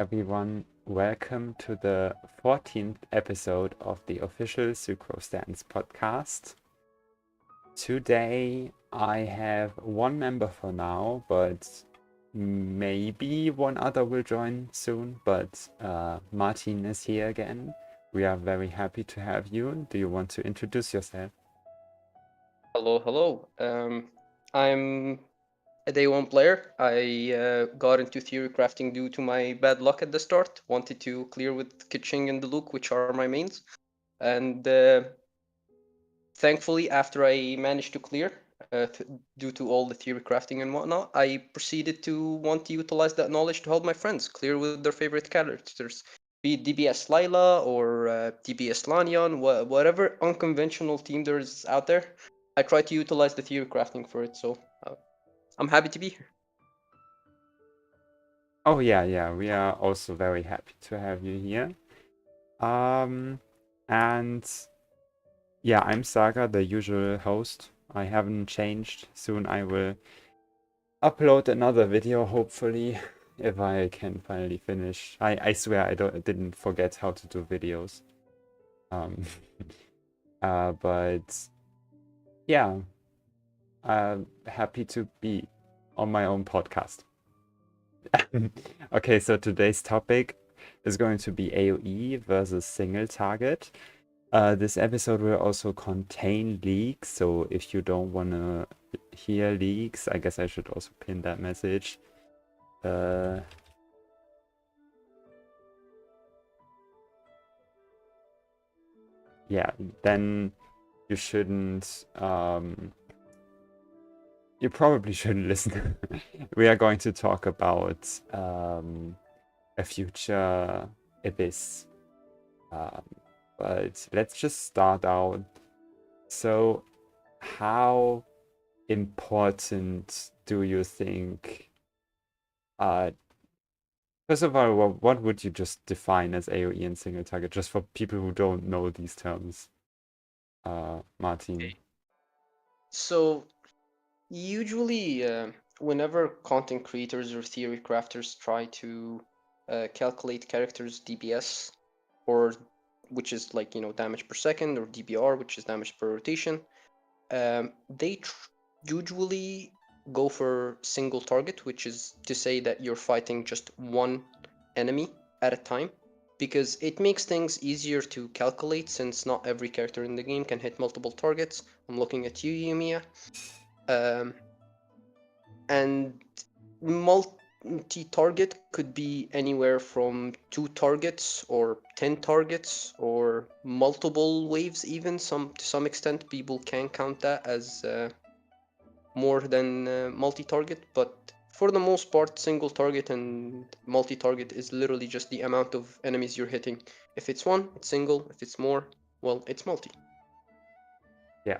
everyone. Welcome to the 14th episode of the official Sucrose Stans Podcast. Today I have one member for now, but maybe one other will join soon. But Martin is here again. We are very happy to have you. Do you want to introduce yourself? Hello. I'm a day one player. I got into theorycrafting due to my bad luck at the start. Wanted to clear with Kitching and the Luke, which are my mains. And thankfully, after I managed to clear, due to all the theorycrafting and whatnot, I proceeded to want to utilize that knowledge to help my friends clear with their favorite characters. Be it DBS Lila or DBS Lanyan, whatever unconventional team there is out there. I try to utilize the theory crafting for it, so I'm happy to be here. Oh yeah. We are also very happy to have you here. And yeah, I'm Saga, the usual host. I haven't changed. Soon I will upload another video, hopefully, if I can finally finish. I swear I didn't forget how to do videos. Um, but yeah, happy to be on my own podcast. Okay, so today's topic is going to be AoE versus single target. This episode will also contain leaks, so if you don't want to hear leaks, I guess I should also pin that message. Yeah, then you shouldn't, you probably shouldn't listen. We are going to talk about a future abyss. But let's just start out. So, how important do you think? First of all, what would you just define as AoE and single target, just for people who don't know these terms? Martin. Okay. So usually, whenever content creators or theory crafters try to calculate characters DBS, or which is like damage per second, or DBR, which is damage per rotation, they usually go for single target, which is to say that you're fighting just one enemy at a time, because it makes things easier to calculate since not every character in the game can hit multiple targets. I'm looking at you, Yumiya. And multi-target could be anywhere from 2 targets or 10 targets or multiple waves even. To some extent people can count that as more than multi-target, but for the most part single target and multi-target is literally just the amount of enemies you're hitting. If it's one, it's single. If it's more, well, it's multi. Yeah.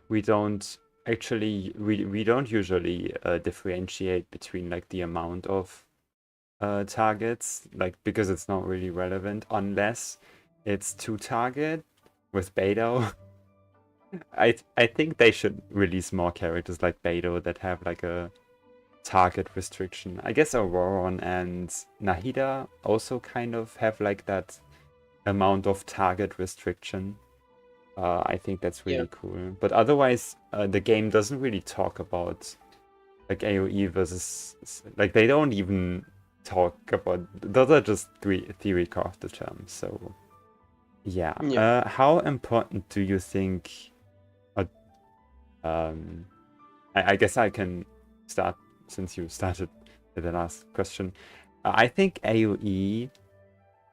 We don't actually we don't usually differentiate between like the amount of targets, like because it's not really relevant unless it's 2 target with Beto. I think they should release more characters like Beto that have like a target restriction. I guess Auroron and Nahida also kind of have like that amount of target restriction. I think that's Yeah. really cool. But otherwise, the game doesn't really talk about like AoE versus like they don't even talk about those are just theorycrafter terms. So yeah. Yeah. How important do you think? Uh, um, I guess I can start since you started with the last question. I think AoE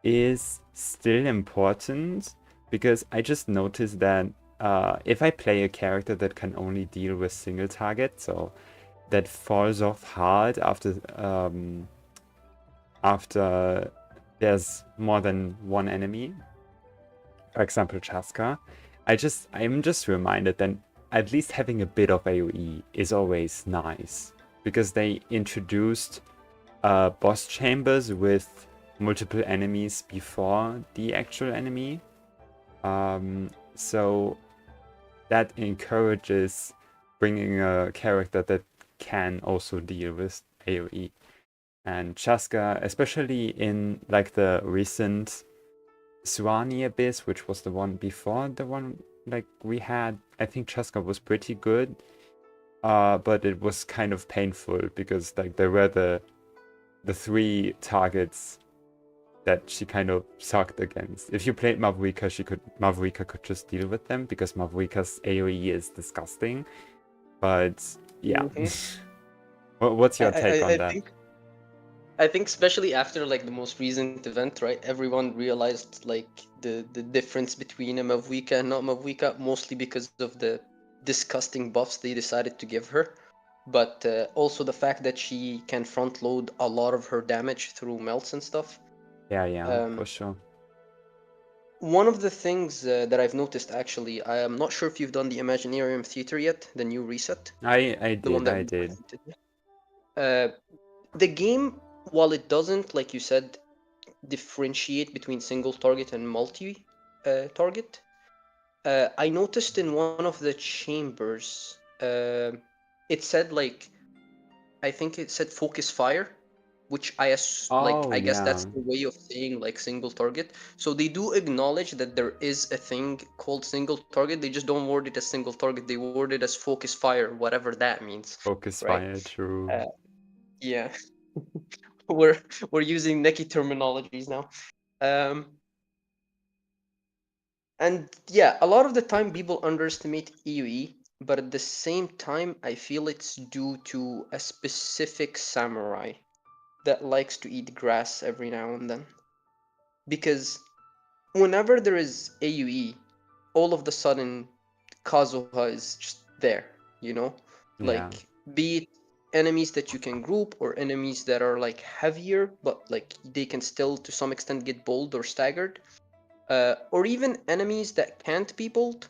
is still important because I just noticed that if I play a character that can only deal with single target, so that falls off hard after there's more than one enemy, for example Chaska, I'm just reminded that at least having a bit of AoE is always nice because they introduced boss chambers with multiple enemies before the actual enemy. So that encourages bringing a character that can also deal with AoE. And Chaska, especially in like the recent Suani Abyss, which was the one before the one like we had, I think Chaska was pretty good. But it was kind of painful because like there were the three targets that she kind of sucked against. If you played Mavrika could just deal with them because Mavrika's AoE is disgusting. But yeah. What's your take on that? I think especially after like the most recent event, right? Everyone realized like the difference between a Mavuika and not Mavuika, mostly because of the disgusting buffs they decided to give her, but also the fact that she can front load a lot of her damage through melts and stuff. Yeah, for sure. One of the things that I've noticed actually, I am not sure if you've done the Imaginarium Theater yet, the new reset, I the one did, that I we did. presented. The game, while it doesn't, like you said, differentiate between single target and multi target, I noticed in one of the chambers, it said like, I think it said focus fire, which Oh I guess that's yeah. the way of saying like single target. So they do acknowledge that there is a thing called single target. They just don't word it as single target. They word it as focus fire, whatever that means, Focus right? fire, true. Uh, yeah, we're using Neki terminologies now. Um, and yeah, a lot of the time people underestimate EUE, but at the same time, I feel it's due to a specific samurai that likes to eat grass every now and then. Because whenever there is AUE, all of the sudden Kazuha is just there, you know? Yeah. Like, be it enemies that you can group or enemies that are like heavier, but like they can still to some extent get bold or staggered. Or even enemies that can't be bold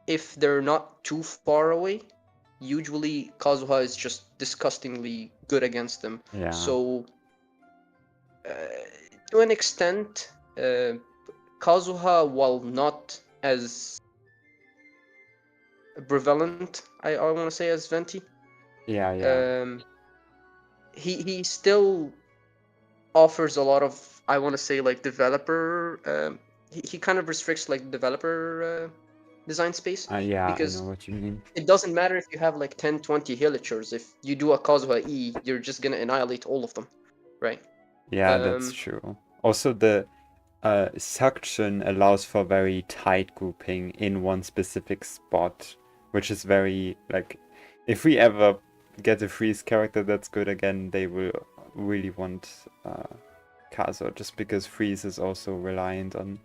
if they're not too far away. Usually Kazuha is just disgustingly good against them. Yeah. So to an extent, Kazuha, while not as prevalent, I want to say, as Venti, Yeah. um, he still offers a lot of, I want to say, like developer. He kind of restricts like developer design space Yeah, I know because what you mean. it doesn't matter if you have like 10, 20 hillagers. If you do a Kazuha E, you're just gonna annihilate all of them, right? Yeah, that's true. Also, the suction allows for very tight grouping in one specific spot, which is very like, if we ever get a freeze character that's good again, they will really want Kazo, just because freeze is also reliant on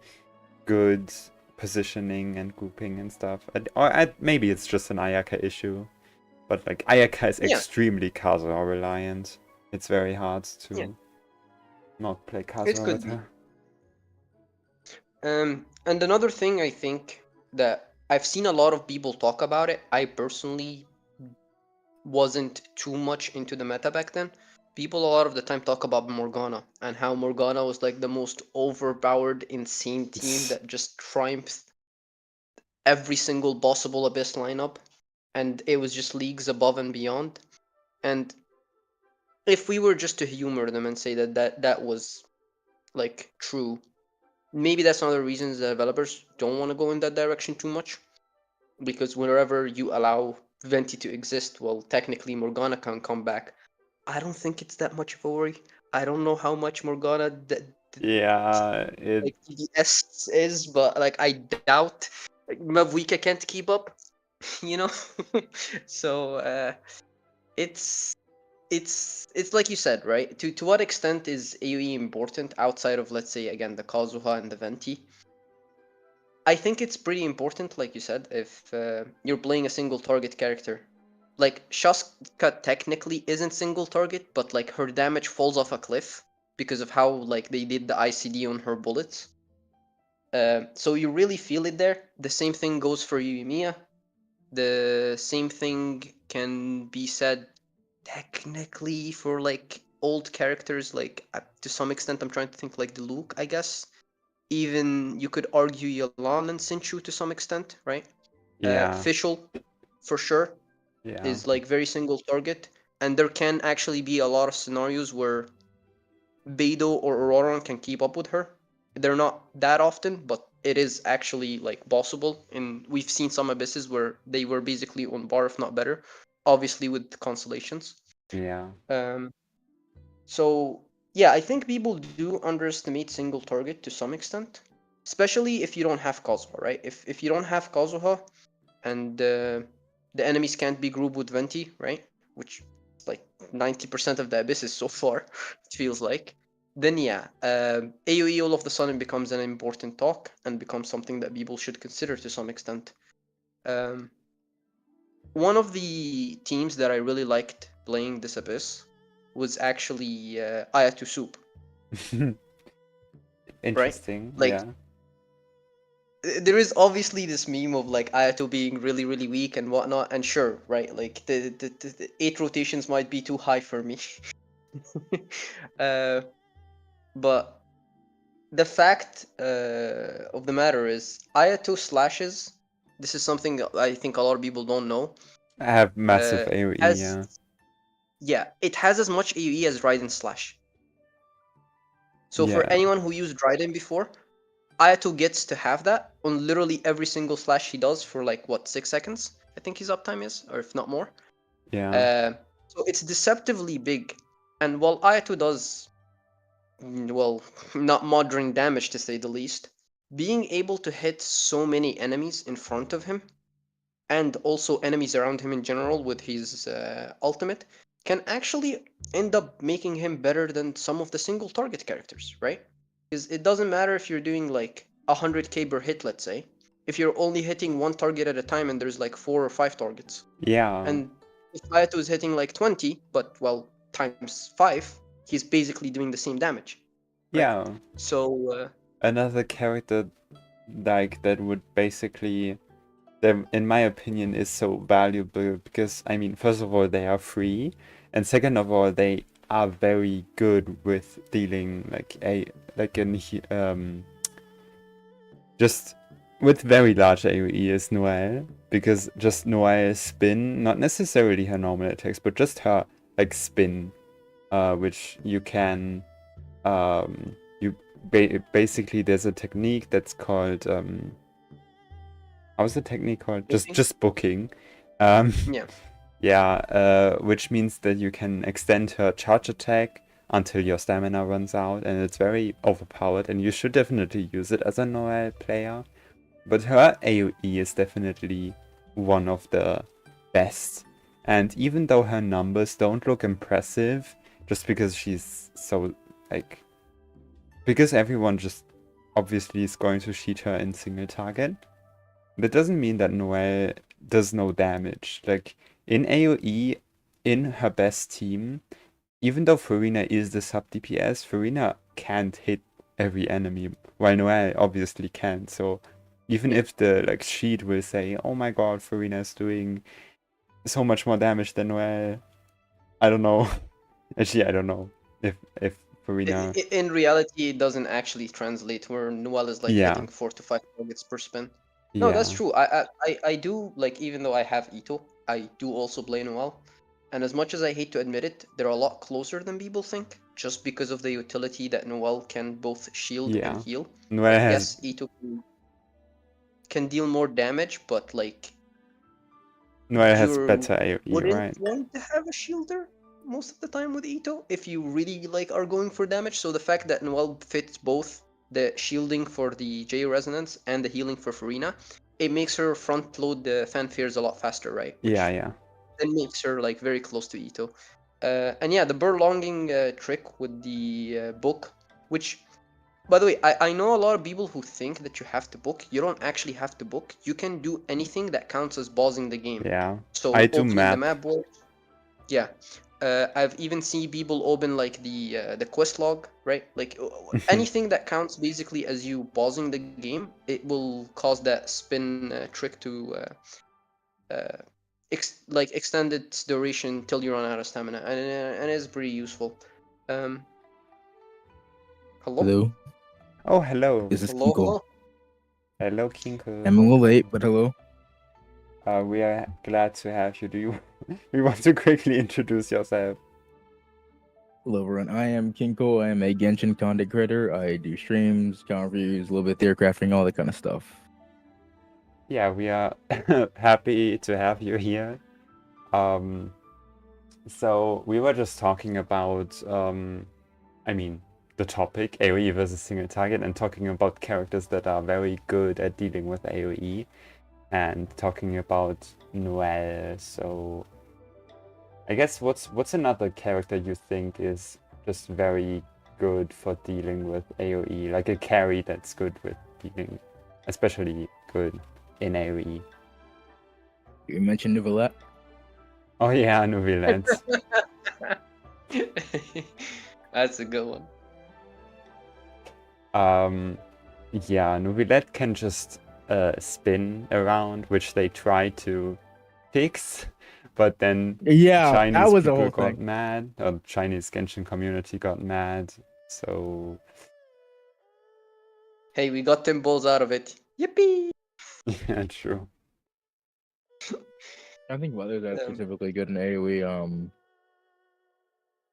good positioning and grouping and stuff. Maybe it's just an Ayaka issue, but like Ayaka is Yeah, extremely Kazo reliant. It's very hard yeah, to not play it Kazuha could with be. her. And another thing I think that I've seen a lot of people talk about it. I personally wasn't too much into the meta back then. People a lot of the time talk about Morgana and how Morgana was like the most overpowered, insane team that just triumphed every single possible Abyss lineup, and it was just leagues above and beyond. And if we were just to humor them and say that was like true, maybe that's one of the reasons the developers don't want to go in that direction too much, because wherever you allow Venti to exist, well, technically Morgana can come back. I don't think it's that much of a worry. I don't know how much Morgana Yeah, it like DPS is, but like I doubt like, Mavuika can't keep up, you know. So it's it's like you said, right? To what extent is AoE important outside of, let's say, again, the Kazuha and the Venti? I think it's pretty important, like you said, if you're playing a single target character. Like, Shaska technically isn't single target, but like her damage falls off a cliff because of how like they did the ICD on her bullets. So you really feel it there. The same thing goes for Yuimiya. The same thing can be said technically for like old characters, like to some extent I'm trying to think like the Luke, I guess. Even you could argue Yalan and Sinchu to some extent, right? yeah, Fischl, for sure, yeah. is like very single target, and there can actually be a lot of scenarios where Beidou or Auroron can keep up with her. They're not that often, but it is actually like possible. And we've seen some abysses where they were basically on par, if not better. Obviously with constellations. Yeah. So yeah, I think people do underestimate single target to some extent, especially if you don't have Kazuha, right? If you don't have Kazuha and the enemies can't be grouped with Venti, right? Which is like 90% of the abysses so far, it feels like. Then yeah, AoE all of the sudden becomes an important talk and becomes something that people should consider to some extent. Um, One of the teams that I really liked playing this abyss was actually Ayatu Soup, right? Interesting. Like Yeah. there is obviously this meme of like Ayato being really really weak and whatnot, and sure, right? Like the 8 rotations might be too high for me, uh, but the fact of the matter is Ayato slashes. This is something I think a lot of people don't know. I have massive Uh, AoE, has yeah. Yeah, it has as much AoE as Raiden slash. So for Yeah. anyone who used Raiden before, Ayato gets to have that on literally every single slash he does for like what 6 seconds. I think his uptime is, or if not more. Yeah. Uh, so it's deceptively big, and while Ayato does well, not moderate damage to say the least, being able to hit so many enemies in front of him and also enemies around him in general with his ultimate can actually end up making him better than some of the single target characters, right? Because it doesn't matter if you're doing like 100k per hit, let's say, if you're only hitting one target at a time and there's like 4 or 5 targets. Yeah. And if Hayato is hitting like 20, but well, times 5, he's basically doing the same damage, right? Yeah. So, Another character like that would basically, that in my opinion is so valuable because I mean, first of all, they are free, and second of all, they are very good with dealing just with very large AoE is Noelle, because just Noelle's spin, not necessarily her normal attacks, but just her like spin, which you can basically there's a technique that's called how's the technique called? Just booking. yeah. Yeah, which means that you can extend her charge attack until your stamina runs out, and it's very overpowered, and you should definitely use it as a Noelle player. But her AoE is definitely one of the best. And even though her numbers don't look impressive, just because she's so, like, because everyone just obviously is going to shoot her in single target, that doesn't mean that Noelle does no damage. Like, in AoE, in her best team, even though Farina is the sub DPS, Farina can't hit every enemy, while Noelle obviously can. So even if the like sheet will say, "Oh my God, Farina is doing so much more damage than Noelle," I don't know. Actually, I don't know if Farina. In reality, it doesn't actually translate where Noelle is like Yeah, hitting 4 to 5 targets per spin. No, that's yeah, true. I do like, even though I have Ito, I do also play Noelle. And as much as I hate to admit it, they're a lot closer than people think, just because of the utility that Noelle can both shield and yeah. heal. Noelle Like has. yes, Ito can deal more damage, but like Noelle has you better AoE, wouldn't right? want to have a shielder most of the time with Ito if you really like are going for damage. So the fact that Noelle fits both the shielding for the J resonance and the healing for Farina, it makes her front load the fanfares a lot faster, right? Yeah, Which yeah. then makes her like very close to Ito. And yeah, the burlonging trick with the book, which by the way, I know a lot of people who think that you have to book. You don't actually have to book. You can do anything that counts as pausing the game. Yeah. I So do opening the map. map board, yeah. I've even seen people open like the quest log, right? Like anything that counts basically as you pausing the game, it will cause that spin trick to like extend its duration till you run out of stamina, and it's pretty useful. Um, hello, Hello, Oh, hello. this is hello, Kinkle. hello. Hello, Kinkle. I'm a little late, but hello. We are glad to have you. Do you we want to quickly introduce yourself? Hello, everyone. I am Kinkle. I am a Genshin content creator. I do streams, count reviews, a little bit of theorycrafting, all that kind of stuff. Yeah, we are happy to have you here. So we were just talking about, I mean, the topic AoE versus single target, and talking about characters that are very good at dealing with AoE, and talking about Noelle. So I guess what's another character you think is just very good for dealing with AoE, like a carry that's good with dealing, especially good in AoE. You mentioned Nouvellette. Oh yeah, Nouvellette. That's a good one. Yeah, Nouvellette can just spin around, which they try to fix, but then Yeah, that Chinese was the people whole got thing. mad, or Chinese Genshin community got mad, so Hey, we got 10 balls out of it. Yippee! yeah, true. I think Weather's that Um, specifically good in AoE.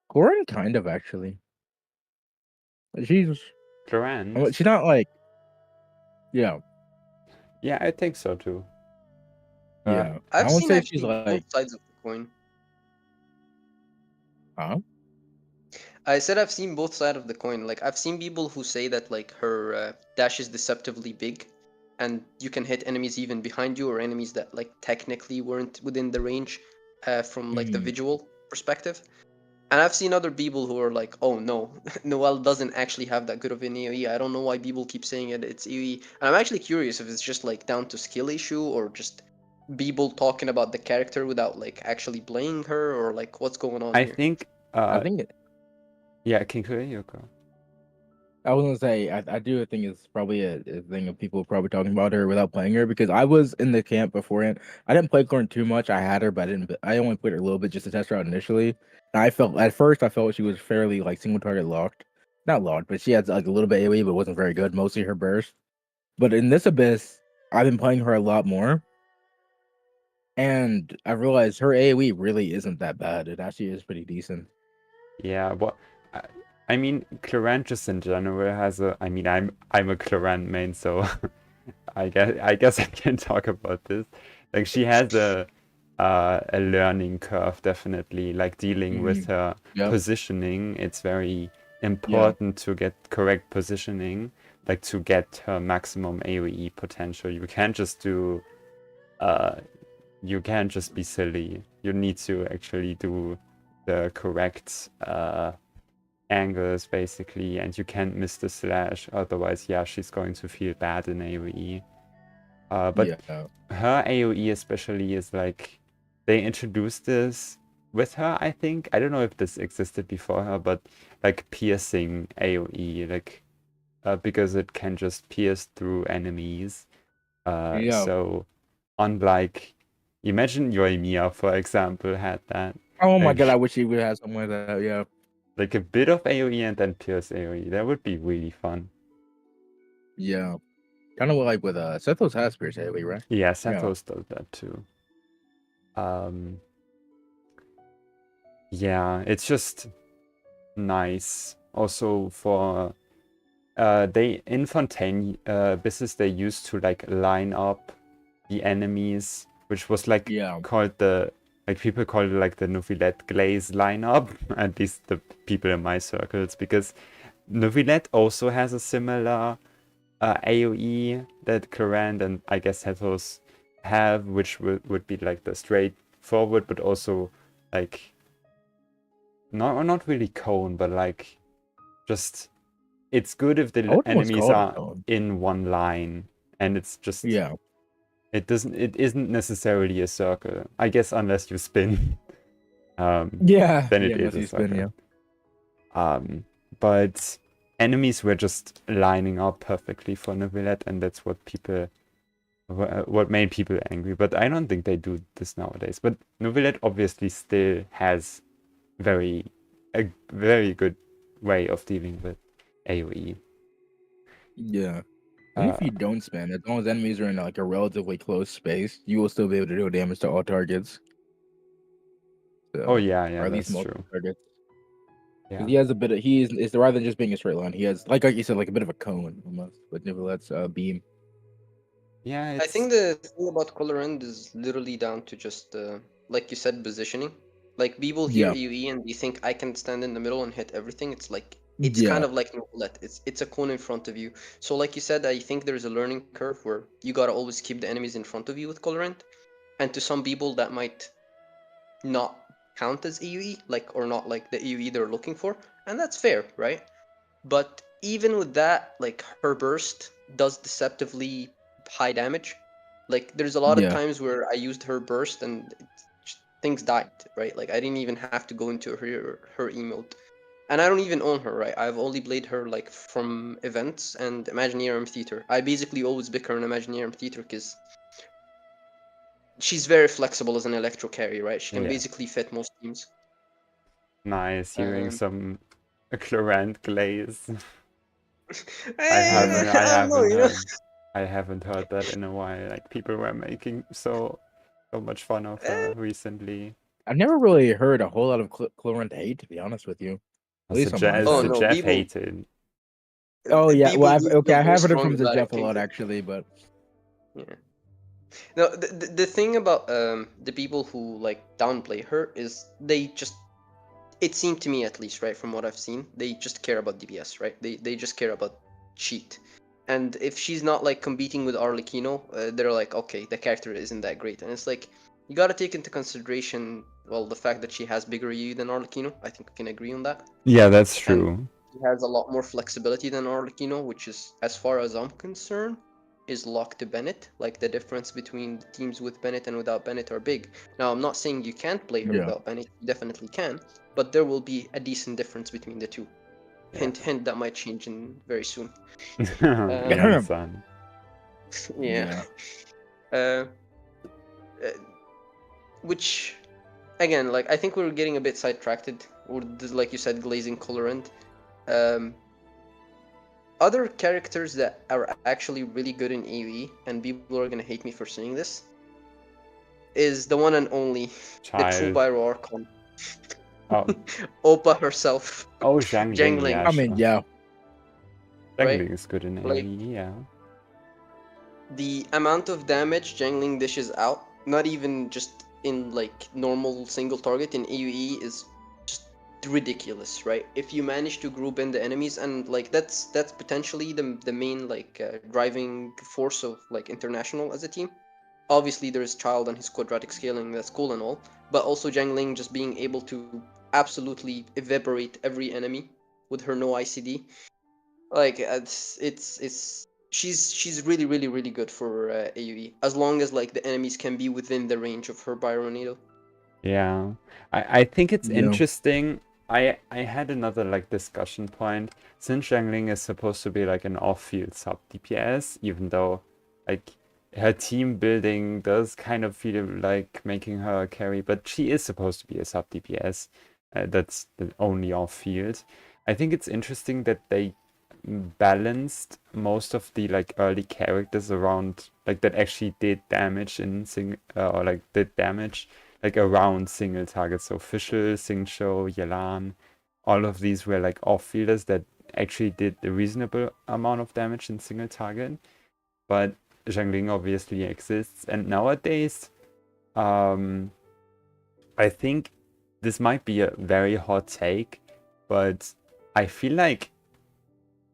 Corin kind of actually. She's Clorant? she's not like yeah Yeah, I think so too. yeah. I I've won't seen say she's actually like both sides of the coin. huh. I said I've seen both sides of the coin. Like I've seen people who say that like her dash is deceptively big, and you can hit enemies even behind you or enemies that like technically weren't within the range from like the visual perspective. And I've seen other people who are like, oh no, Noelle doesn't actually have that good of an AoE. I don't know why people keep saying it's AoE. And I'm actually curious if it's just like down to skill issue or just people talking about the character without like actually playing her or like what's going on I here. think, I think yeah, Kinkle, you go. I was gonna say I do think it's probably a thing of people probably talking about her without playing her because I was in the camp beforehand. I didn't play Corn too much. I had her, but I only played her a little bit just to test her out initially. And I felt at first I felt she was fairly like single target locked, not locked, but she had like a little bit AoE, but wasn't very good. Mostly her burst. But in this abyss, I've been playing her a lot more, and I realized her AoE really isn't that bad. It actually is pretty decent. Yeah, well, I mean, Clorant just in general has a. I mean, I'm a Clorant main, so I guess I can talk about this. Like she has a learning curve, definitely. Like dealing with her Yep. positioning, it's very Yeah. important to get correct positioning, like to get her maximum AoE potential. You can't just be silly. You need to actually do the correct angles basically, and you can't miss the slash. Otherwise, yeah, she's going to feel bad in AoE. But Yeah. her AoE especially is like they introduced this with her. I think I don't know if this existed before her, but like piercing AoE, like because it can just pierce through enemies. Yeah. So unlike, imagine Yoimiya, for example, had that. Oh my Like, god, I wish he would have something like that. Yeah. like a bit of AoE and then pierce AoE. That would be really fun. Yeah. Kind of like with Sethos has Pierce AoE, right? Yeah, Sethos does that too. Yeah, it's just nice. Also for they in Fontaine business they used to like line up the enemies, which was like called the, like people call it like the Nouvellette glaze lineup, at least the people in my circles, because Nouvellette also has a similar AoE that Clorant and I guess Hethos have, which would be like the straightforward, but also like not really cone, but like just it's good if the enemies are in one line, and it's just it isn't necessarily a circle, I guess, unless you spin. Then it is a circle. But enemies were just lining up perfectly for Nouvellette, and that's what made people angry. But I don't think they do this nowadays. But Nouvellette obviously still has a very good way of dealing with AoE. Yeah. And if you don't spin, as long as enemies are in like a relatively close space, you will still be able to do damage to all targets. So, oh yeah, or at that's least most true. targets. Yeah. He has a bit of it's rather than just being a straight line. He has like you said, like a bit of a cone almost, but nevertheless, beam. Yeah, I it's think the thing about color end is literally down to just, like you said, positioning. Like people hear Yeah, AoE and they think I can stand in the middle and hit everything. It's like it's yeah, kind of like roulette. It's a cone in front of you. So like you said, I think there's a learning curve where you gotta always keep the enemies in front of you with color end. And to some people that might not count as AoE, like or not like the AoE they're looking for, and that's fair, right? But even with that, like her burst does deceptively high damage. Like there's a lot of yeah. times where I used her burst and things died, right? Like I didn't even have to go into her emote. And I don't even own her, right? I've only played her like from events and Imaginarium Theater. I basically always pick her in Imaginarium Theater because she's very flexible as an electro carry, right? She can yeah, basically fit most teams. nice hearing Um, some Chlorant glaze. Yeah. I don't know, you know. I haven't heard that in a while. Like people were making so much fun of her recently. I've never really heard a whole lot of Chlorant hate, to be honest with you. At Also, least on my Jeff, Oh side. so no, Jeff people hated. Oh yeah, well, people do feel I very have heard it strong from the about it Jeff a lot because actually, but yeah. No, the thing about the people who like downplay her is they just it seemed to me at least, right, from what I've seen, they just care about DPS, right? They just care about cheat. And if she's not like competing with Arlecchino, they're like, okay, the character isn't that great. And it's like you got to take into consideration, well, the fact that she has bigger EU than Arlecchino. I think we can agree on that. Yeah, that's And true. he has a lot more flexibility than Arlecchino, which is, as far as I'm concerned, is locked to Bennett. Like the difference between the teams with Bennett and without Bennett are big. Now, I'm not saying you can't play her yeah, without Bennett. You definitely can, but there will be a decent difference between the two. Yeah. Hint, hint. That might change in very soon. Young-san. Yeah. Uh, which, again, like I think we're getting a bit sidetracked, or like you said, glazing colorant. Um, Other characters that are actually really good in AoE, and people are gonna hate me for saying this, is the one and only, the true Child. Pyro Archon. Oh, Oppa herself. oh, Zhang Ling, Jangling, yeah, I mean, sure. yeah, Zhang right? Ling is good in Like AoE, yeah. the amount of damage Jangling dishes out, not even just in like normal single target in AoE, is just ridiculous, right? If you manage to group in the enemies, and like that's potentially the main like driving force of like international as a team. Obviously, there's Child and his quadratic scaling, that's cool and all, but also Jangling just being able to absolutely evaporate every enemy with her no ICD. Like it's she's really really good for AoE, as long as like the enemies can be within the range of her Byronito. Yeah. I think it's yeah, interesting. I had another like discussion point. Since Zhang Ling is supposed to be like an off-field sub DPS, even though like her team building does kind of feel like making her a carry, but she is supposed to be a sub DPS. That's the only off-field. I think it's interesting that they balanced most of the like early characters around like that actually did damage in or like did damage like around single targets. So Fischl, Xingqiu, Yelan, all of these were like off-fielders that actually did a reasonable amount of damage in single target. But Zhangling obviously exists, and nowadays, I think this might be a very hot take, but I feel like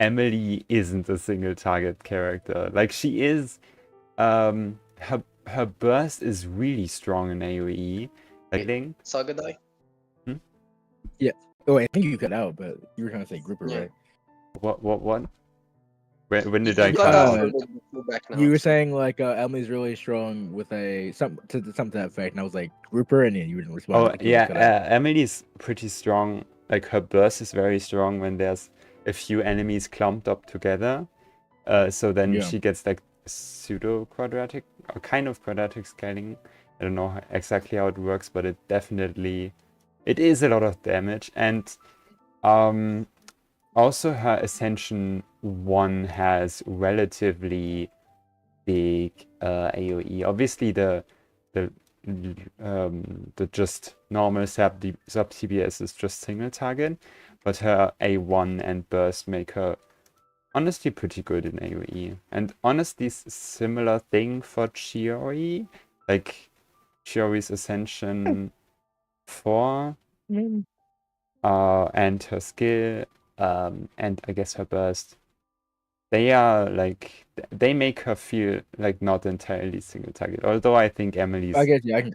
Emily isn't a single target character. Like she is, her burst is really strong in AoE. Like Link. Sagadai. yeah. Oh, I think you cut out, but you were trying to say grouper, Yeah. right? What? When did You I cut cut out out? for a bit, but go back now. You were so- saying like Emily's really strong with something to that effect, and I was like grouper, and you didn't respond. Oh like, you just cut out. yeah, Emily's pretty strong. Like her burst is very strong when there's a few enemies clumped up together. So then Yeah. she gets like pseudo quadratic or kind of quadratic scaling. I don't know exactly how it works, but it is a lot of damage. And also her Ascension 1 has relatively big AoE. Obviously the just normal sub TBS is just single target, but her A1 and burst make her honestly pretty good in AoE. And honestly, similar thing for Chiori, like Chiori's Ascension 4, and her skill, and I guess her burst. They are like they make her feel like not entirely single target. Although I think Emily's I guess I can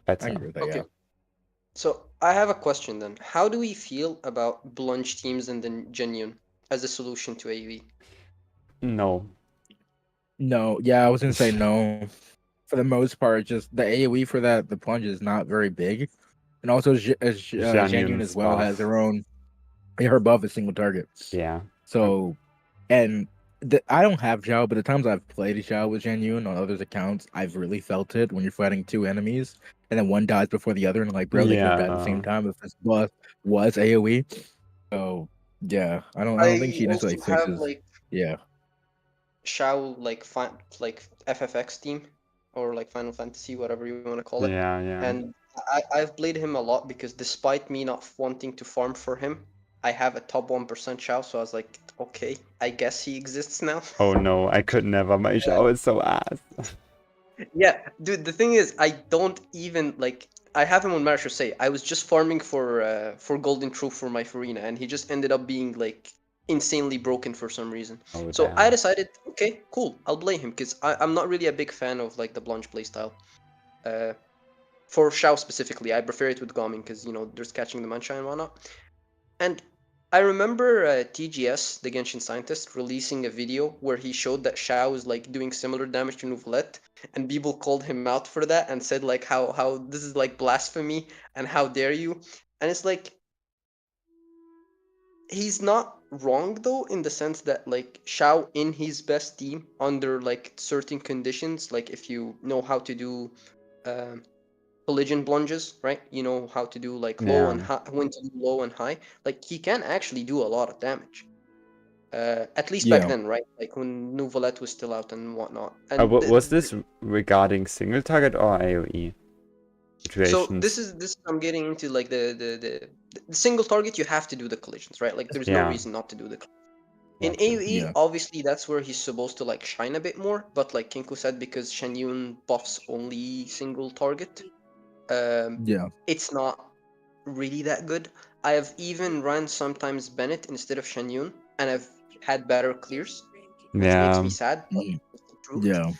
better. agree with that. Okay. Yeah. So I have a question then. How do we feel about blunge teams and the genuine as a solution to AoE? No. No, yeah, I was gonna say no. For the most part, just the AoE for that the plunge is not very big, and also Xianyun as Janyun's well has buff. her own. Her buff is single target. Yeah. So, and I don't have Zhao, but the times I've played Zhao with Xianyun on others' accounts, I've really felt it when you're fighting two enemies and then one dies before the other, and like, bro, they could have died at the same Yeah. time if this buff was AoE. So, yeah, I don't think I she necessarily also have fixes. like Yeah. Shao like FFX team or like Final Fantasy, whatever you want to call it. Yeah. And I've played him a lot because despite me not wanting to farm for him, I have a top 1% Shao, so I was like, okay, I guess he exists now. Oh no, I could never. My Xiao is so ass. Yeah, dude, the thing is, I don't even like. I have him on Marshall say I was just farming for Golden Truth for my Farina, and he just ended up being like insanely broken for some reason. Oh So I damn. decided, okay, cool, I'll play him because I'm not really a big fan of like the Blanche playstyle. Uh, for Shao specifically, I prefer it with Gaming because there's catching the Mancha and whatnot. And I remember TGS, the Genshin scientist, releasing a video where he showed that Shao is like doing similar damage to Nouvellette, and people called him out for that and said like how this is like blasphemy and how dare you. And it's like he's not wrong though in the sense that like Shao in his best team under like certain conditions, like if you know how to do um collision plunges, right? You know how to do like low and Yeah. high, when to do low and high. Like he can actually do a lot of damage. At least back Yeah. then, right? Like when Nouvelette was still out and whatnot. And Was this regarding single target or AoE so this situations? is I'm getting into like the single target. You have to do the collisions, right? Like there's no Yeah. reason not to do the. In Gotcha. AoE, Yeah. obviously that's where he's supposed to like shine a bit more. But like Kinkle said, because Shenyun buffs only single target, Yeah. it's not really that good. I have even run sometimes Bennett instead of Shenyun, and I've had better clears, which makes me Yeah. sad, but it's the truth. Yeah.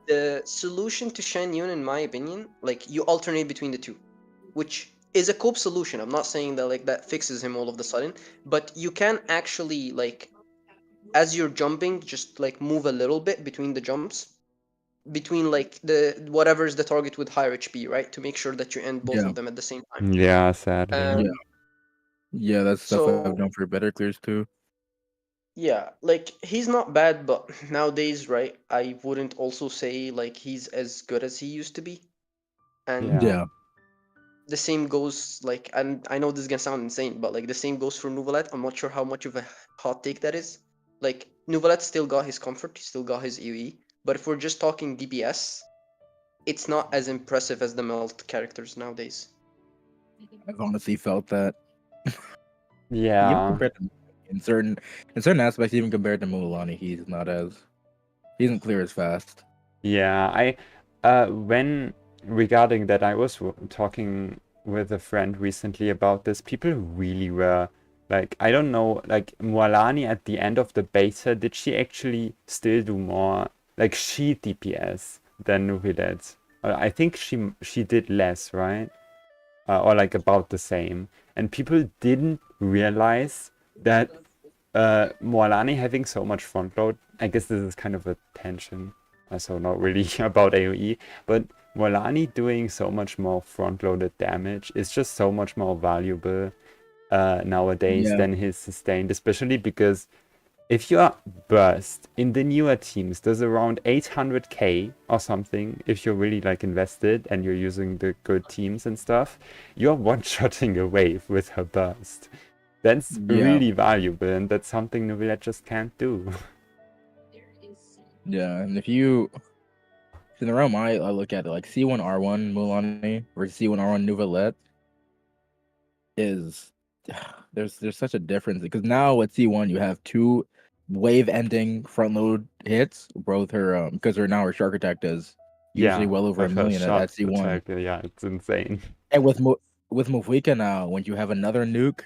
The solution to Shenyun, in my opinion, like you alternate between the two, which is a cope solution. I'm not saying that like that fixes him all of the sudden, but you can actually like as you're jumping, just like move a little bit between the jumps, between like the whatever is the target with higher HP, right? To make sure that you end both Yeah. of them at the same time. Yeah, sadly. Yeah. Um, Yeah. That's stuff I've so done for better clears too. yeah, like he's not bad, but nowadays, right? I wouldn't also say like he's as good as he used to be. And Yeah. Yeah. the same goes like, and I know this is gonna sound insane, but like the same goes for Nouvelette. I'm not sure how much of a hot take that is. Like Nouvelette still got his comfort, he still got his EE, but if we're just talking DPS, it's not as impressive as the melt characters nowadays. I've honestly felt that. Even Yeah. compared to in certain aspects, even compared to Mulan, he isn't clear as fast. Yeah. When regarding that, I was talking with a friend recently about this. People really were like, I don't know, like Mualani at the end of the beta, did she actually still do more like she DPS than Nuhilet? I think she did less, right? Or like about the same. And people didn't realize that Mualani having so much front load, I guess this is kind of a tension, so not really about AoE, but Mualani doing so much more front loaded damage is just so much more valuable nowadays Yeah. than his sustained, especially because if your burst in the newer teams does around 800k or something, if you're really like invested and you're using the good teams and stuff, you're one-shotting a wave with her burst. That's Yeah. really valuable, and that's something Novilla just can't do. Yeah. And if you in the realm I look at it like C1 R1 Mulan versus C1 R1 Nouvellette is there's such a difference because now at C1 you have 2 wave ending front load hits. Both her because her shark attack does usually Yeah, well over her a million first at shot C1. attack. Yeah, it's insane. And with Mofuika now, when you have another nuke,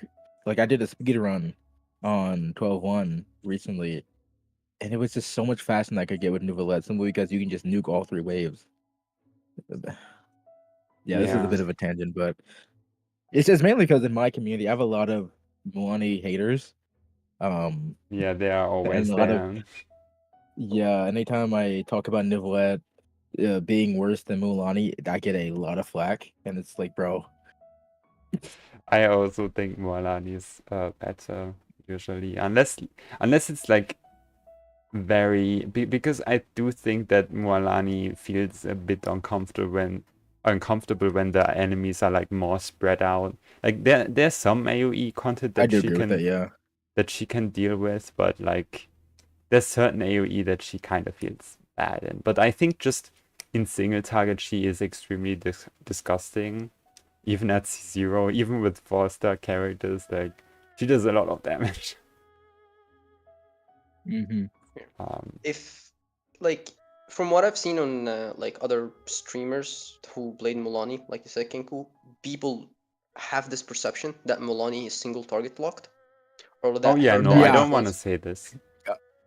like I did a speed run on 12-1 recently, and it was just so much faster than I could get with Nouvellette simply because you can just nuke all 3 waves. Yeah, this is a Yeah, bit of a tangent, but it's just mainly because in my community I have a lot of Milani haters. yeah, they are And always a lot of there. anytime I talk about Nivelette being worse than Mulaney, I get a lot of flack, and it's like, bro, I also think Mualani is better usually, unless it's like because I do think that Mualani feels a bit uncomfortable when the enemies are like more spread out. Like there's some AoE content I do agree with that. Yeah, that she can deal with, but like there's certain AoE that she kind of feels bad in. But I think just in single target she is extremely disgusting. Even at zero, even with 4-star characters, like she does a lot of damage. mm-hmm. If like from what I've seen on like other streamers who played Mulani, like you said, Kinkle, people have this perception that Mulani is single target blocked, or Oh that yeah, her no, I damage Yeah, don't want to does. say this.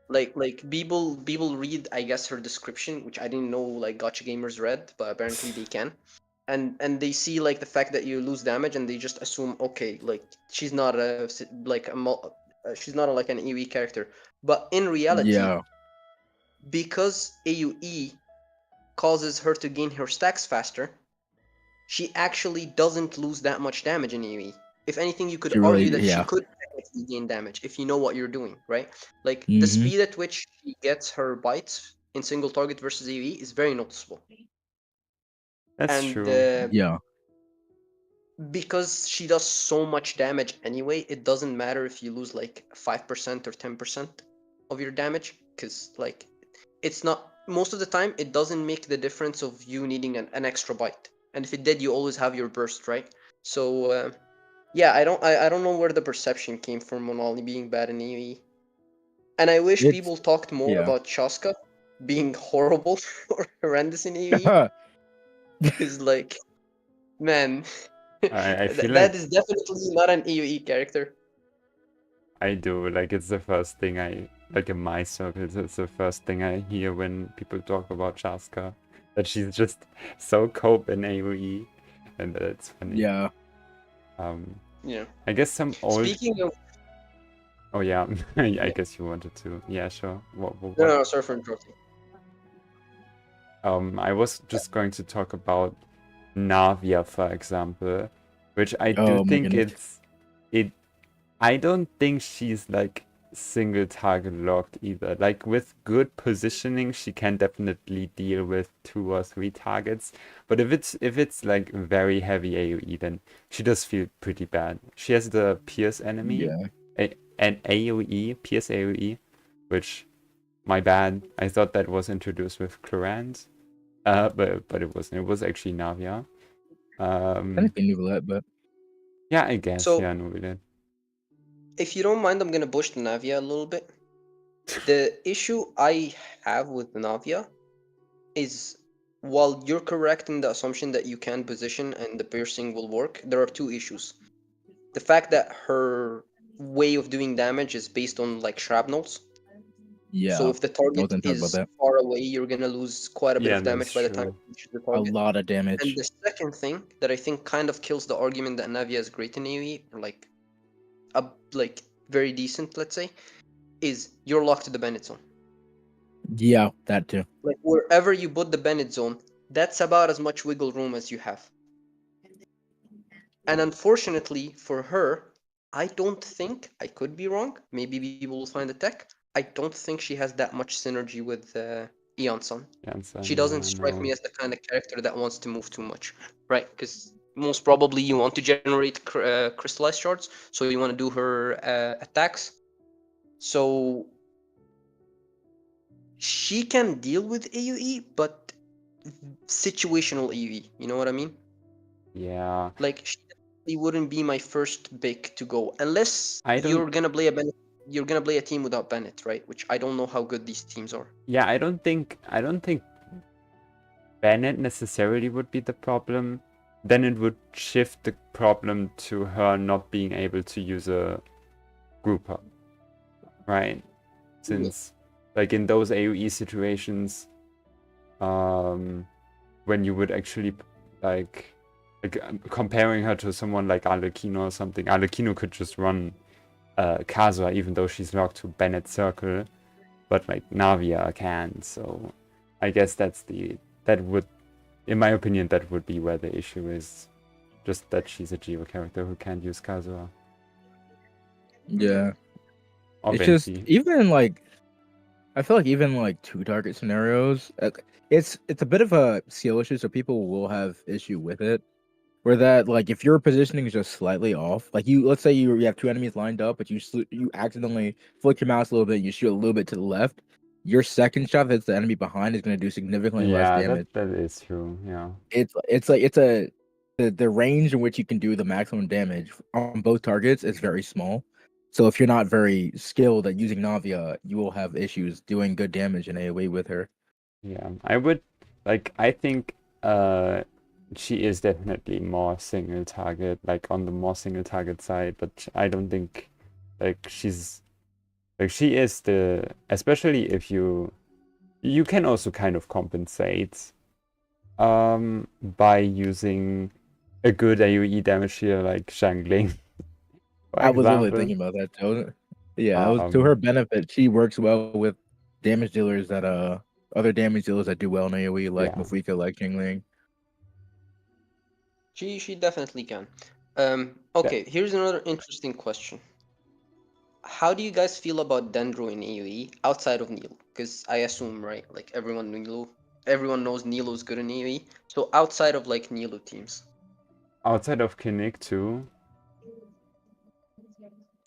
Like people read, I guess, her description, which I didn't know like gotcha gamers read, but apparently they can, and they see like the fact that you lose damage, and they just assume, okay, like she's not she's not like an AoE character, but in reality, yeah, because AoE causes her to gain her stacks faster, she actually doesn't lose that much damage in AoE. If anything, you could she argue that really, she yeah, could technically gain damage if you know what you're doing, right? Like the mm-hmm. speed at which she gets her bites in single target versus AoE is very noticeable. That's And true. Yeah, because she does so much damage anyway, it doesn't matter if you lose like 5% or 10% of your damage, because like it's not, most of the time it doesn't make the difference of you needing an extra bite, and if it did, you always have your burst, right? So yeah, I don't know where the perception came from on Ollie being bad in AoE, and I wish it's people talked more yeah, about Chaska being horrible or horrendous in AoE, because like, man, I feel that like is definitely not an AoE character. I do. Like it's the first thing like in my circles, it's the first thing I hear when people talk about Chaska. That she's just so cope in AoE, and that's funny. yeah. Um, Yeah. I guess some old. Speaking of, Oh yeah, I yeah. guess you wanted to. Yeah, sure. No, What? no, sorry for interrupting. I was just going to talk about Navia, for example, which I do Oh my think goodness. it. I don't think she's like single target locked either. Like with good positioning, she can definitely deal with 2 or 3 targets. But if it's like very heavy AoE, then she does feel pretty bad. She has the Pierce enemy, Yeah, an AoE, Pierce AoE, which my bad. I thought that was introduced with Clorant. But it wasn't. It was actually Navia. anything Nouvellette, but Yeah, I guess. So, Yeah, no, we did. if you don't mind, I'm gonna push the Navia a little bit. The issue I have with the Navia is, while you're correct in the assumption that you can position and the piercing will work, there are two issues. The fact that her way of doing damage is based on like shrapnels. So yeah, if the I target wasn't talking about is that. far away, you're gonna lose quite a bit Yeah, of that's damage by the time true. it reaches the A target. lot of And damage. the second thing that I think kind of kills the argument that Navia is great in AoE, or like like very decent, let's say, is you're locked to the Bennett zone. Yeah, that too. Like wherever you put the Bennett zone, that's about as much wiggle room as you have. And unfortunately for her, I don't think, I could be wrong, maybe people will find the tech, I don't think she has that much synergy with Eon Sun. She Jansen, doesn't yeah, strike me no. as the kind of character that wants to move too much, right? Because most probably you want to generate crystallized shards, so you want to do her attacks. So she can deal with AoE, but situational AoE. You know what I mean? Yeah. Like wouldn't be my first pick to go unless I you're don't. gonna play a Bennett. You're gonna play a team without Bennett, right? Which I don't know how good these teams are. Yeah, I don't think Bennett necessarily would be the problem. Then it would shift the problem to her not being able to use a group hub, right? Since like in those AoE situations, when you would actually like comparing her to someone like Arlecchino or something, Arlecchino could just run Kazuha even though she's locked to Bennett's circle, but like Navia can't. So I guess that would, in my opinion, that would be where the issue is. Just that she's a Jiva character who can't use Kazuha. Yeah. Or It's just Venti. even like I feel like even like 2-target scenarios, it's a bit of a skill issue, so people will have issue with it. Where that like if your positioning is just slightly off, like let's say you have 2 enemies lined up, but you accidentally flick your mouse a little bit, you shoot a little bit to the left, your second shot that's the enemy behind is going to do significantly less Yeah, damage. that is true. Yeah. It's like the range in which you can do the maximum damage on both targets is very small. So if you're not very skilled at using Navia, you will have issues doing good damage in AoE with her. Yeah, I think she is definitely more single target, like on the more single target side, but I don't think like she is especially if you can also kind of compensate by using a good AoE damage dealer like Shangling, for I was really example. thinking about that too. Yeah, it was to her benefit. She works well with damage dealers that other damage dealers that do well in AoE, like Yeah. Mafika, like Jingling. She definitely can. Okay, here's another interesting question. How do you guys feel about Dendro in AoE outside of Nilo? Because I assume, right, like everyone knows Nilo's good in AoE. So outside of like Nilo teams, Outside of Kinnick too.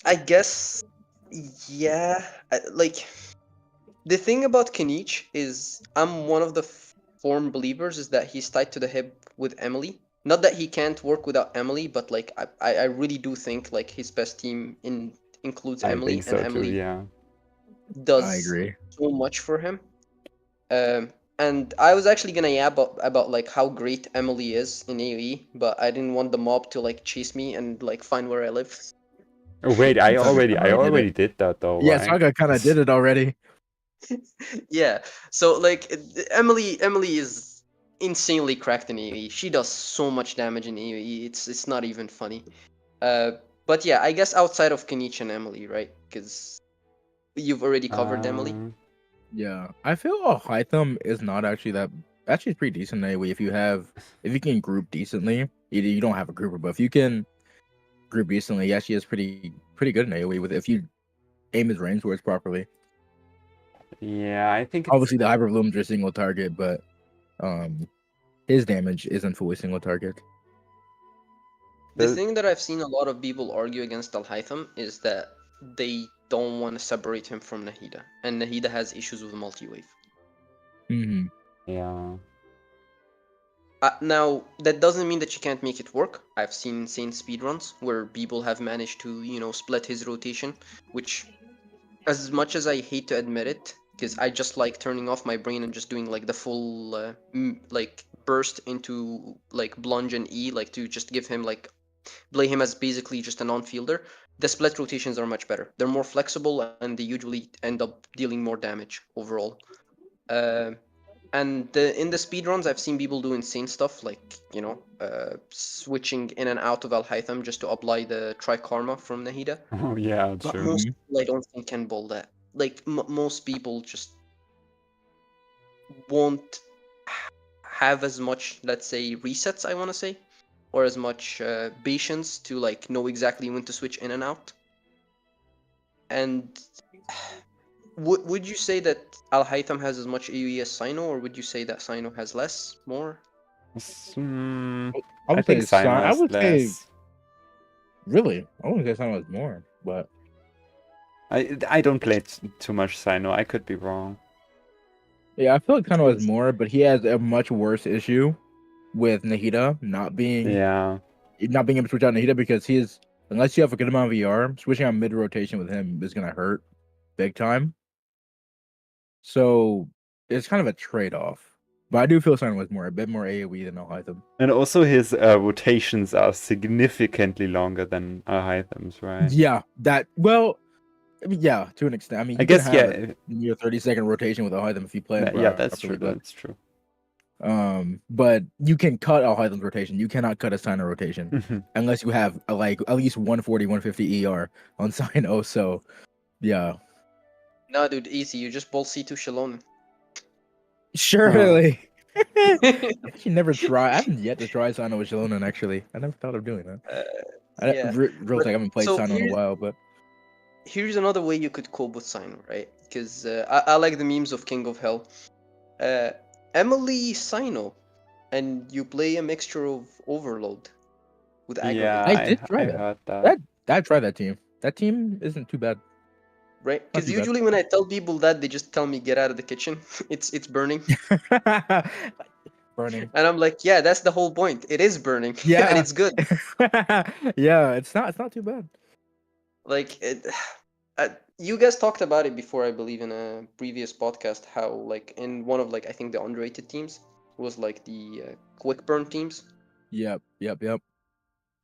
I guess, yeah. Like the thing about Kanich is, I'm one of the firm believers is that he's tied to the hip with Emily. Not that he can't work without Emily, but like I really do think like his best team includes I Emily, think and so too, Emily yeah. I does agree. so much for him. And I was actually gonna yab about like how great Emily is in AoE, but I didn't want the mob to like chase me and like find where I live. Oh, wait, I Saga already did that though, Yeah, right? Saga kind of did it already. Yeah, so like Emily is insanely cracked in AoE. She does so much damage in AoE. It's not even funny. But yeah, I guess outside of Kanich and Emily, right? Because you've already covered Emily. Yeah, I feel Hytham is not actually that. Actually, it's pretty decent anyway. If you can group decently, you don't have a grouper, but if you can group decently, yeah, she is pretty good in AoE with it. If you aim his range towards properly. Yeah, I think it's... Obviously the hyper blooms are single target, but his damage isn't fully single target. The thing that I've seen a lot of people argue against Alhaitham is that they don't want to separate him from Nahida, and Nahida has issues with multi-wave. Mm-hmm. Yeah. Now, that doesn't mean that you can't make it work. I've seen insane speedruns where people have managed to, split his rotation, which, as much as I hate to admit it, because I just like turning off my brain and just doing like the full like burst into like Blunge and E, like to just give him like play him as basically just a non-fielder. The split rotations are much better. They're more flexible and they usually end up dealing more damage overall. And in the speedruns, I've seen people do insane stuff like, switching in and out of Alhaitham just to apply the Trikarma from Nahida. Oh, yeah, But true. most people, I don't think, can bowl that. Like, most people just won't have as much, let's say, resets, I want to say, or as much patience to, like, know exactly when to switch in and out. And would you say that Alhaitham has as much AoE as Sino, or would you say that Sino has less, more? I would think say Sino I has would say less. really. I wouldn't say Sino has more, but I don't play too much Sino. I could be wrong. yeah, I feel like Sino has more, but he has a much worse issue with Nahida not being not being able to switch out Nahida because he is, unless you have a good amount of ER, switching out mid rotation with him is gonna hurt big time. So it's kind of a trade off. But I do feel Sign was a bit more AoE than Alhaitham. And also his rotations are significantly longer than Alhaitham's, right? Yeah, I mean, yeah, to an extent. I mean, I you can guess, have yeah. a near 30-second rotation with Alhaitham if you play him Yeah, that's properly, true. That's true. But you can cut Alhaitham's rotation. You cannot cut a Sino rotation unless you have like at least 140, 150 ER on Sino. So, yeah. No, dude, easy. You just ball C2 Shalom. Surely. I actually never try. I haven't yet to try Sino with Shalonen, actually. I never thought of doing that. Yeah. Real I haven't played so Sino in a while, but here's another way you could cope with Sino, right? Because I like the memes of King of Hell. Emily Sino, and you play a mixture of Overload with Yeah, Aggravate. I did try I that. heard that. I tried that team. That team isn't too bad. Right? Not Because too bad. usually when I tell people that, they just tell me get out of the kitchen. It's burning. Burning. And I'm like, yeah, that's the whole point. It is burning. Yeah. And it's good. Yeah, it's not too bad. Like you guys talked about it before, I believe, in a previous podcast, how like in one of like I think the underrated teams was like the quick burn teams. Yep.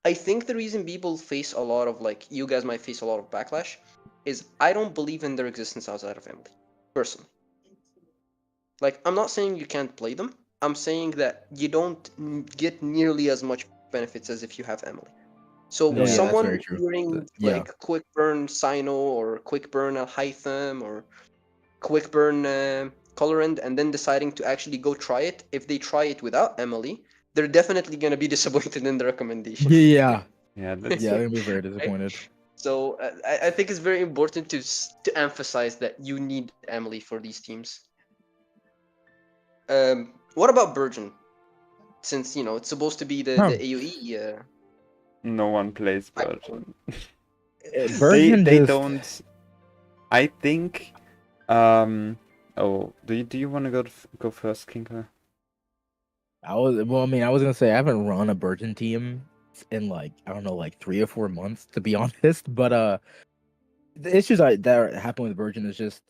I think the reason people face a lot of like you guys might face a lot of backlash is I don't believe in their existence outside of Emily, personally. Like I'm not saying you can't play them. I'm saying that you don't get nearly as much benefits as if you have Emily. So No, yeah, that's someone very true. hearing Yeah. like quick burn Sino or quick burn Alhaitham or quick burn Colorant and then deciding to actually go try it, if they try it without Emily, they're definitely gonna be disappointed in the recommendation. Yeah. Yeah, that's Yeah, they're gonna be very disappointed. So I think it's very important to emphasize that you need Emily for these teams. What about Burgeon? Since it's supposed to be the AoE. no one plays Burgeon. Burgeon they just... don't. I think. Oh, do you want to go first, Kinkle? I was gonna say I haven't run a Burgeon team in like I don't know, like 3 or 4 months to be honest. But the issues that happen with Burgeon is just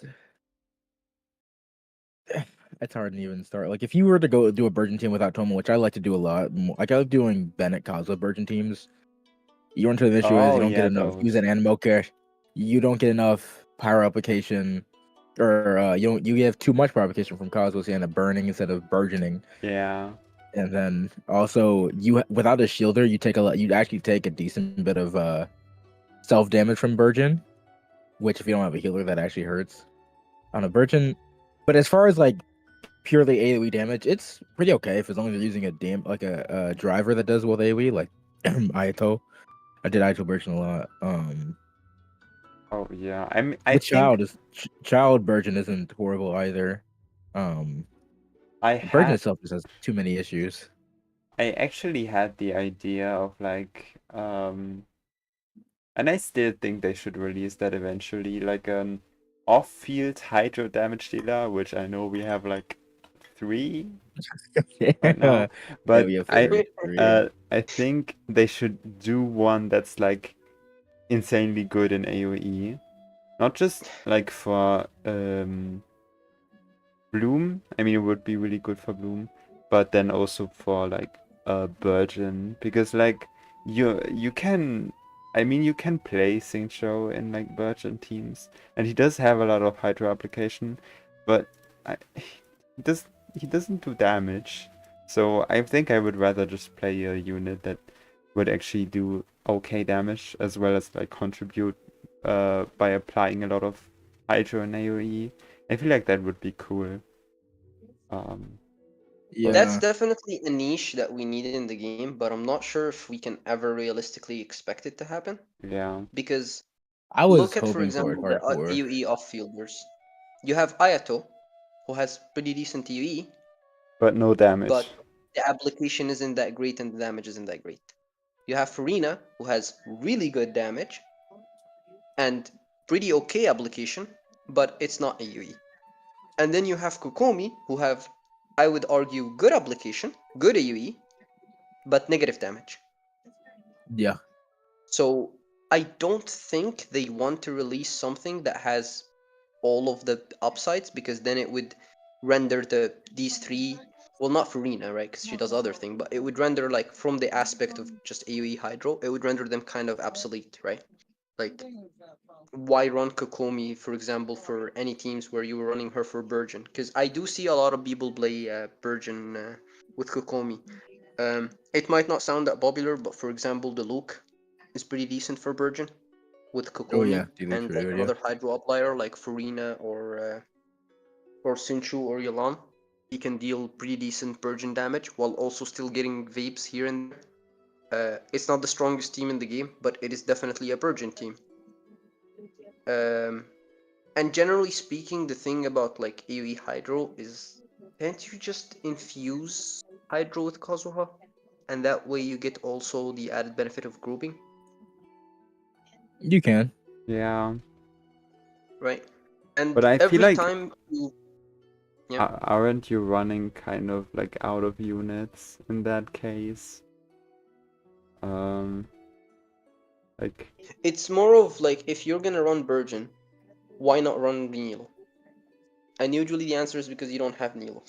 it's hard to even start. Like if you were to go do a Burgeon team without Toma, which I like to do a lot, like I like doing Bennett Kaza Burgeon teams. You run into the issue is you don't get enough use an animal care. You don't get enough power application, or you have too much power application from Kaza, so you end up burning instead of burgeoning. Yeah. And then also without a shielder, you actually take a decent bit of self damage from Burgeon, which if you don't have a healer, that actually hurts on a Burgeon. But as far as like purely AoE damage, it's pretty okay as long as you're using a driver that does well with AoE, like Ayato. I did Ayato Burgeon a lot. Oh yeah, I think Child Burgeon isn't horrible either. Burgeon itself just has too many issues. I actually had the idea of like and I still think they should release that eventually, like an off-field hydro damage dealer, which I know we have like 3 right now. But I think they should do one that's like insanely good in AoE. Not just like for Bloom. I mean, it would be really good for Bloom, but then also for like Burgeon, because like you can. I mean, you can play Xingqiu in like Burgeon teams, and he does have a lot of hydro application, but he doesn't do damage. So I think I would rather just play a unit that would actually do okay damage as well as like contribute by applying a lot of hydro and AoE. I feel like that would be cool. Yeah. That's definitely a niche that we need in the game, but I'm not sure if we can ever realistically expect it to happen. Yeah. Because I was look at, for example, the AoE off-fielders. You have Ayato, who has pretty decent AoE, but no damage. But the application isn't that great and the damage isn't that great. You have Farina, who has really good damage and pretty okay application, but it's not AoE. And then you have Kokomi, who have, I would argue, good application, good AoE, but negative damage. Yeah. So I don't think they want to release something that has all of the upsides, because then it would render these three, well, not Farina, right, because she does other thing, but it would render, like, from the aspect of just AoE Hydro, it would render them kind of obsolete, right? Like, why run Kokomi, for example, for any teams where you were running her for Burgeon? Because I do see a lot of people play Burgeon with Kokomi. It might not sound that popular, but for example, the Luke is pretty decent for Burgeon with Oh Kokomi, yeah, Delete and for like good. Yeah. another Hydro uplier like Farina or Sinchu or Yalan. He can deal pretty decent Burgeon damage while also still getting vapes here and there. It's not the strongest team in the game, but it is definitely a Burgeon team. Um, and generally speaking, the thing about like AoE Hydro is, can't you just infuse Hydro with Kazuha? And that way you get also the added benefit of grouping, You can. Yeah, right? And but I feel every like time you, yeah, aren't you running kind of like out of units in that case? Um, like it's more of like, if you're gonna run Burgeon, why not run Nilo? And usually the answer is because you don't have Nilo.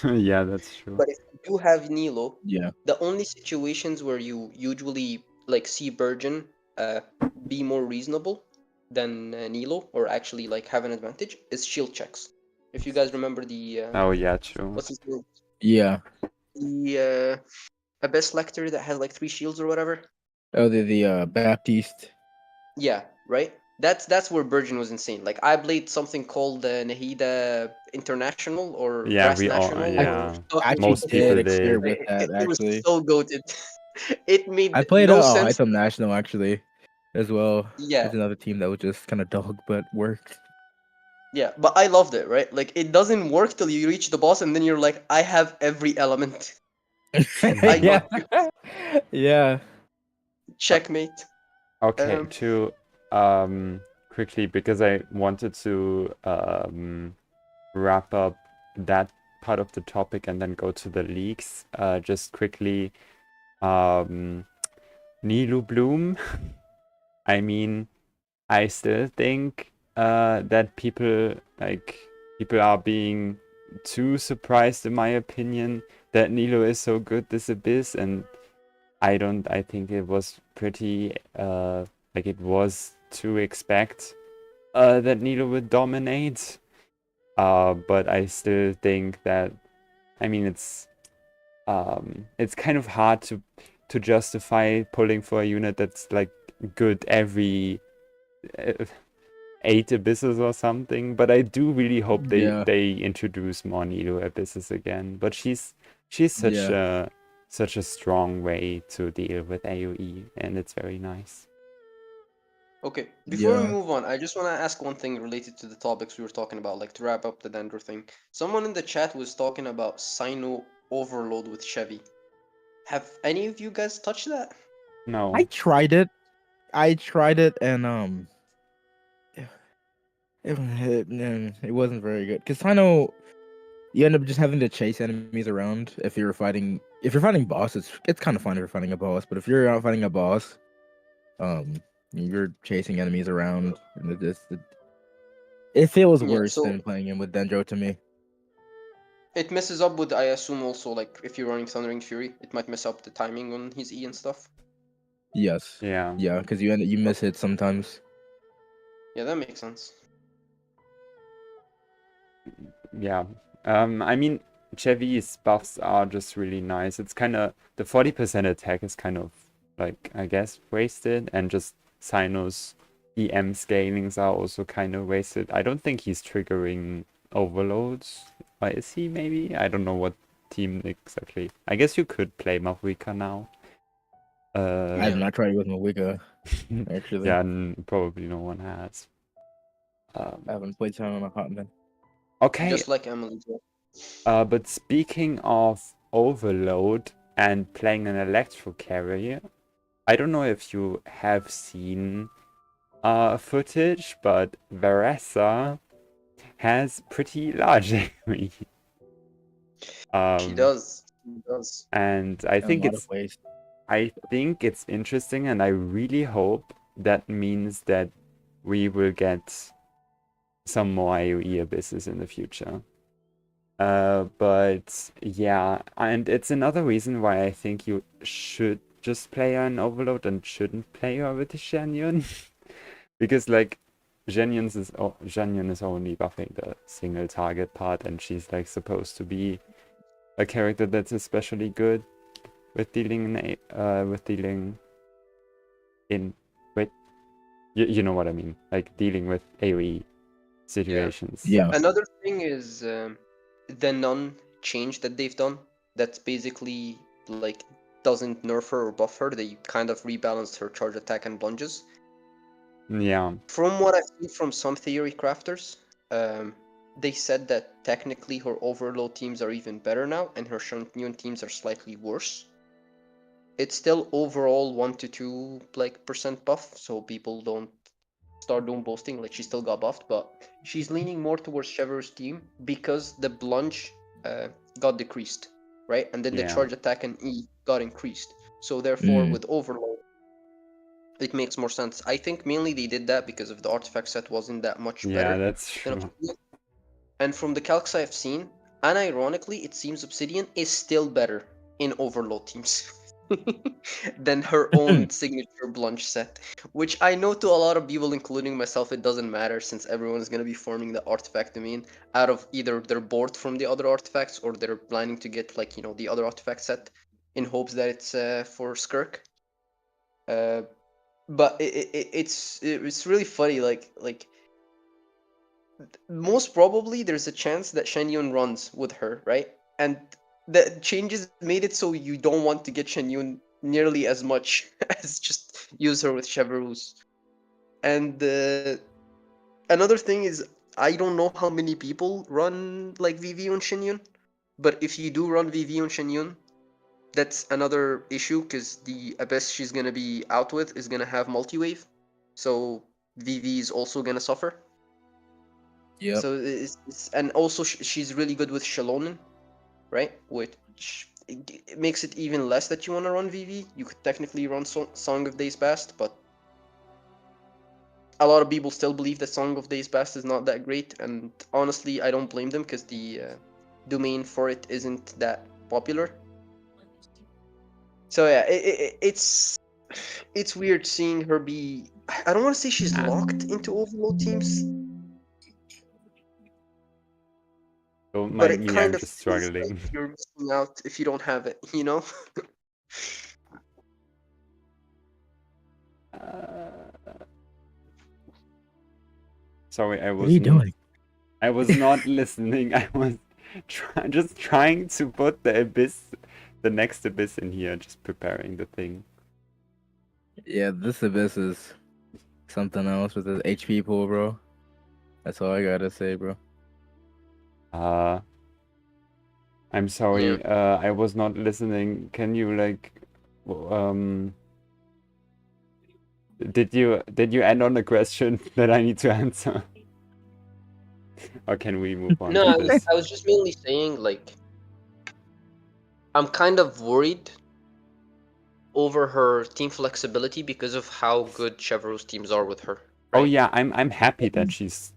yeah, that's true. But if you do have Nilo, Yeah. the only situations where you usually like see Burgeon uh, be more reasonable than Nilo, or actually like have an advantage, is shield checks. If you guys remember the Oh yeah, true. what's his name? Yeah. The Abyss Lecter that has like 3 shields or whatever. Oh, the Baptiste. Yeah, right. That's where Burgeon was insane. Like, I played something called Nahida International or Yeah, Grass we all National I or yeah. actually Most something like did people that. experience did. with that It was actually. so goated. It I made played no sense. Item National actually, as well. Yeah, It's another team that was just kind of dog, but worked. yeah, but I loved it, right? Like, it doesn't work till you reach the boss, and then you're like, I have every element. I Mhm. yeah. got you. Yeah. Uh, Checkmate. Okay, Um, to quickly, because I wanted to wrap up that part of the topic and then go to the leaks. Just quickly, Nilu Bloom. I mean, I still think that people are being too surprised, in my opinion, that Nilo is so good this Abyss, and I think it was pretty like it was to expect that Nilo would dominate. But I still think that, I mean, it's kind of hard to justify pulling for a unit that's like good every uh, 8 abysses or something. But I do really hope Yeah. they introduce more Nilo abysses again. But she's Yeah. such a strong way to deal with AoE, and it's very nice. okay, before we Yeah. move on, I just want to ask one thing related to the topics we were talking about, like to wrap up the Dendro thing. Someone in the chat was talking about Sino overload with Chevy. Have any of you guys touched that? I No. tried it. And it wasn't very good. Cause I know you end up just having to chase enemies around if you're fighting. If you're fighting boss, it's kind of fun if you're fighting a boss. But if you're not fighting a boss, you're chasing enemies around, and it feels Yeah, worse so than playing him with Dendro to me. it messes up with, I assume, also, like, if you're running Thundering Fury, it might mess up the timing on his E and stuff. Yes. Yeah. Yeah, because you miss hits sometimes. Yeah, that makes sense. Yeah. I mean, Chevy's buffs are just really nice. It's kind of the 40% attack is kind of like, I guess, wasted, and just Sino's EM scalings are also kind of wasted. I don't think he's triggering overloads. Or is he maybe? I don't know what team exactly. I guess you could play Mavrika now. I have Yeah. not tried it with Mawika, actually. Yeah, probably no one has. I haven't played Sound on a hot minute. Okay, Just like Emily. but speaking of overload and playing an electro carrier, I don't know if you have seen footage, but Varessa has pretty large AoE. She does. She does. And I In a think lot of it's ways. I think it's interesting, and I really hope that means that we will get some more AoE abysses in the future. But yeah, and it's another reason why I think you should just play her in Overload and shouldn't play her with Shenyun. Because like Shenyun is only buffing the single target part, and she's like supposed to be a character that's especially good with dealing in wait, you know what I mean, like dealing with AoE situations. Yeah. Another thing is the none change that they've done. That's basically like doesn't nerf her or buff her. They kind of rebalanced her charge attack and plunges. Yeah. From what I've seen from some theory crafters, they said that technically her overload teams are even better now, and her Shantyun teams are slightly worse. It's still overall 1 to 2 like percent buff, so people don't start doom boasting like she still got buffed, but she's leaning more towards Chever's team because the plunge got decreased, right? And then the Yeah. charge attack and E got increased. So therefore, Mm. with overload, it makes more sense. I think mainly they did that because of the artifact set wasn't that much Yeah, better that's than true. Obsidian. And from the calcs I've seen, unironically, it seems Obsidian is still better in overload teams than her own signature plunge set. Which I know to a lot of people, including myself, it doesn't matter since everyone is going to be forming the artifact domain out of either they're bored from the other artifacts or they're planning to get like the other artifact set in hopes that it's for Skirk. But it's really funny. Like most probably there's a chance that Shenyun runs with her, right? And the changes made it so you don't want to get Shenyun nearly as much as just use her with Chevrus. And another thing is, I don't know how many people run like VV on Shenyun, but if you do run VV on Shenyun, that's another issue because the Abyss she's gonna be out with is gonna have multi-wave, so VV is also gonna suffer. Yep. So and also she's really good with Shalonen, right? Which it makes it even less that you want to run VV. You could technically run Song of Days Past, but a lot of people still believe that Song of Days Past is not that great, and honestly, I don't blame them because the domain for it isn't that popular. So yeah, it's weird seeing her be. I don't want to say she's locked into overload teams, Don't but mind it me, kind I'm of just feels like struggling. you're missing out if you don't have it, you know? Sorry, What are you doing? I was not listening. I was just trying to put the next abyss in here, just preparing the thing. Yeah, this Abyss is something else with the HP pool, bro. That's all I gotta say, bro. I'm sorry. Yeah. I was not listening. Can you like, did you end on a question that I need to answer? Or can we move on No, to this? I was just mainly saying, like, I'm kind of worried over her team flexibility because of how good Chevrolet's teams are with her. Oh Right? yeah, I'm happy that she's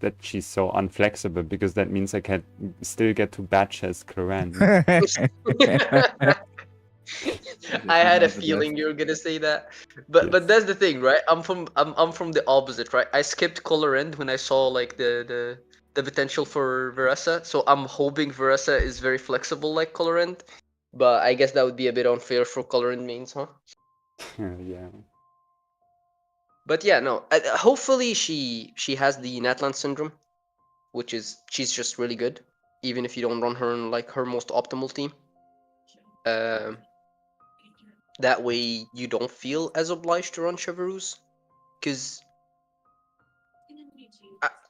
so unflexible because that means I can still get to batch as Cloran. I had a not the feeling best. you were gonna say that, but Yes. that's the thing, right? I'm from the opposite, right? I skipped color end when I saw like the potential for Veressa, so I'm hoping Veressa is very flexible like color end, but I guess that would be a bit unfair for color end mains, huh? Yeah. But yeah, no. Hopefully she has the Natlan syndrome, which is she's just really good, even if you don't run her in like her most optimal team. That way you don't feel as obliged to run Chevrus, because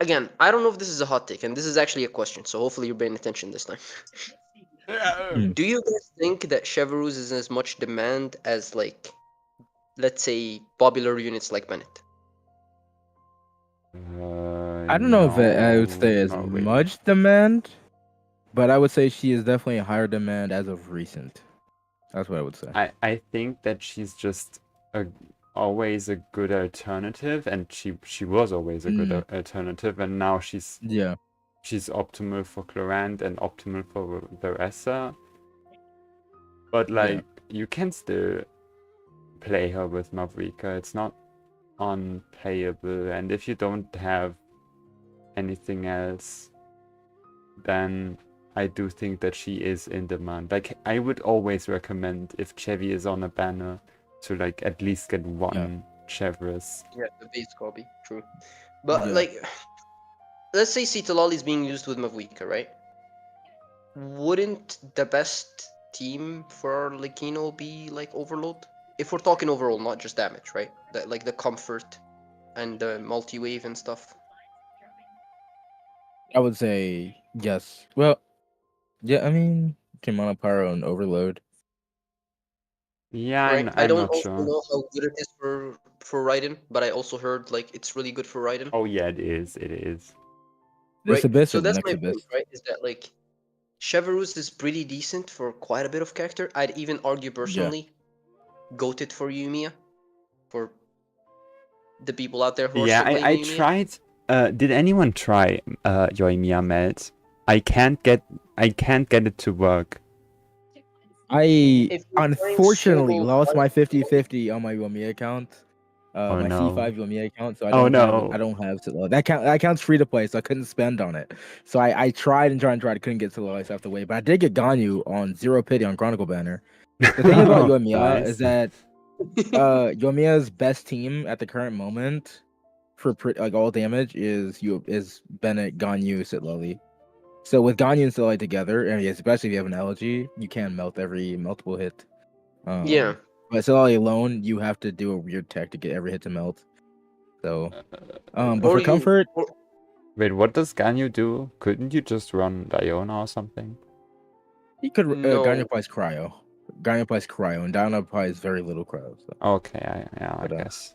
again, I don't know if this is a hot take, and this is actually a question, so hopefully you're paying attention this time. Do you guys think that Chevrus is as much demand as like, let's say, popular units like Bennett? I don't know if I would No, say as not really. much demand, but I would say she is definitely a higher demand as of recent. That's what I would say. I think that she's just always a good alternative, and she was always a good alternative, and now she's optimal for Clorant and optimal for Veressa. But like you can still play her with Mavrika. It's not unplayable, and if you don't have anything else, then I do think that she is in demand. Like I would always recommend, if Chevy is on a banner, to like at least get one Chevrolet. Yeah, the base copy, true. But like, let's say Citalali is being used with Mavuika, right? Wouldn't the best team for Arlecchino be like Overload? If we're talking overall, not just damage, right? Like the comfort and the multi-wave and stuff. I would say yes. Well, yeah, I mean, Kimono Pyro and Overload. Yeah, right? I'm don't not also sure. know how good it is for Raiden, but I also heard like it's really good for Raiden. Oh yeah, it is. It is. This Right? Abyss So or the that's next my Abyss? point, right? Is that like Cheverus is pretty decent for quite a bit of character. I'd even argue personally, goated for Yumiya, for the people out there who are Yeah, still I blaming Yumiya. tried. Did anyone try Yoimiya melt? I can't get it to work. I unfortunately lost my 50-50 on my Yomi account. My no. C5 Yomi account, so I don't have Citalali. That counts free to play, so I couldn't spend on it. So I tried and tried, couldn't get Citalali off the way, but I did get Ganyu on Zero Pity on Chronicle Banner. The thing about Yoimiya is that Yoimiya's best team at the current moment for like all damage is Bennett, Ganyu, Citalali. So with Ganyu and Citalali together, and especially if you have an elegy, you can melt every multiple hit. Yeah. But Citalali alone, you have to do a weird tech to get every hit to melt. So, but for comfort, wait, what does Ganyu do? Couldn't you just run Diona or something? he could. Ganyu applies cryo. Ganyu applies cryo, and Diona applies very little cryo. So. Okay, I guess.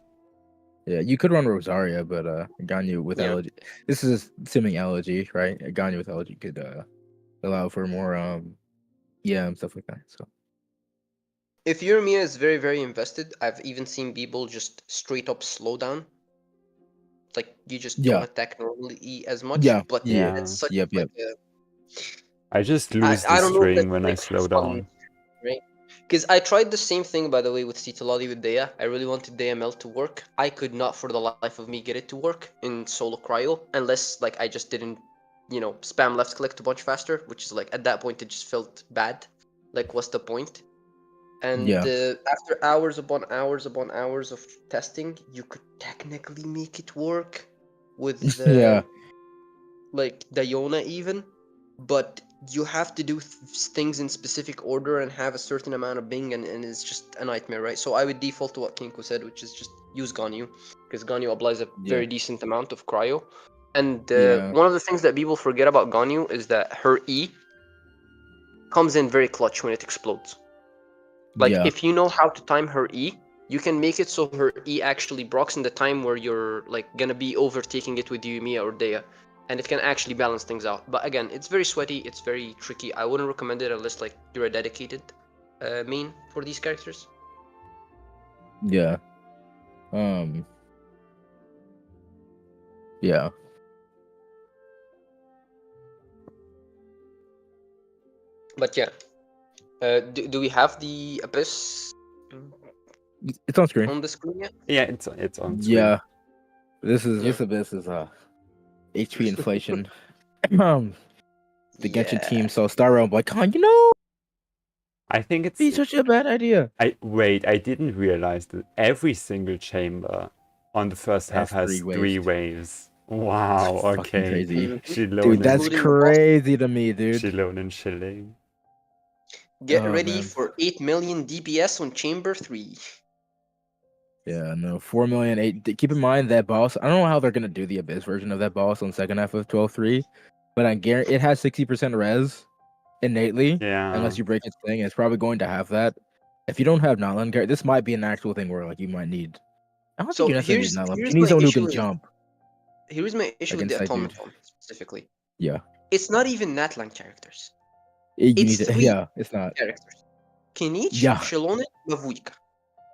Yeah, you could run Rosaria, but Ganyu with elegy. This is assuming elegy, right? Ganyu with elegy could allow for more and stuff like that. So. If Yoimiya is very, very invested, I've even seen people just straight up slow down. Like you just don't attack normally as much. Yeah, but it's such like I just lose the string when I slow down. Right? Because I tried the same thing, by the way, with Citalali with Dea. I really wanted Dea Melt to work. I could not for the life of me get it to work in solo cryo, unless like I just didn't, spam left click a bunch faster, which is like at that point it just felt bad. Like, what's the point? And after hours upon hours upon hours of testing, you could technically make it work with like Diona even, but you have to do things in specific order and have a certain amount of Bing, and it's just a nightmare, right? So I would default to what Kinkle said, which is just use Ganyu, because Ganyu applies a very decent amount of cryo. And one of the things that people forget about Ganyu is that her E comes in very clutch when it explodes. Like, if you know how to time her E, you can make it so her E actually procs in the time where you're like gonna be overtaking it with Yumiya or Dea. And it can actually balance things out. But again, it's very sweaty, it's very tricky. I wouldn't recommend it unless like you're a dedicated main for these characters. Yeah. Yeah. But yeah. Do we have the Abyss? It's on screen. On the screen yet? Yeah, it's on screen. Yeah. This Abyss is HP inflation. The Genshin team saw Star Realm like, I think it's such a bad idea. I didn't realize that every single chamber on the first half has 3 waves. Wow, okay. Crazy. Dude, that's crazy to me, dude. Shilone and Shilling. Get ready for 8 million DPS on Chamber 3. Yeah, no, 4 million, 8. Keep in mind that boss. I don't know how they're gonna do the Abyss version of that boss on second half of 12.3, but I guarantee it has 60% res innately. Yeah. Unless you break its thing, it's probably going to have that. If you don't have Nightland, this might be an actual thing where like you might need. I don't think you necessarily need Nightland. You need someone who can jump. Here's my issue with the Automaton specifically. Yeah. It's not even Natlan characters. It's not characters. Kinich, Yeah. Shilonen, Mavuika.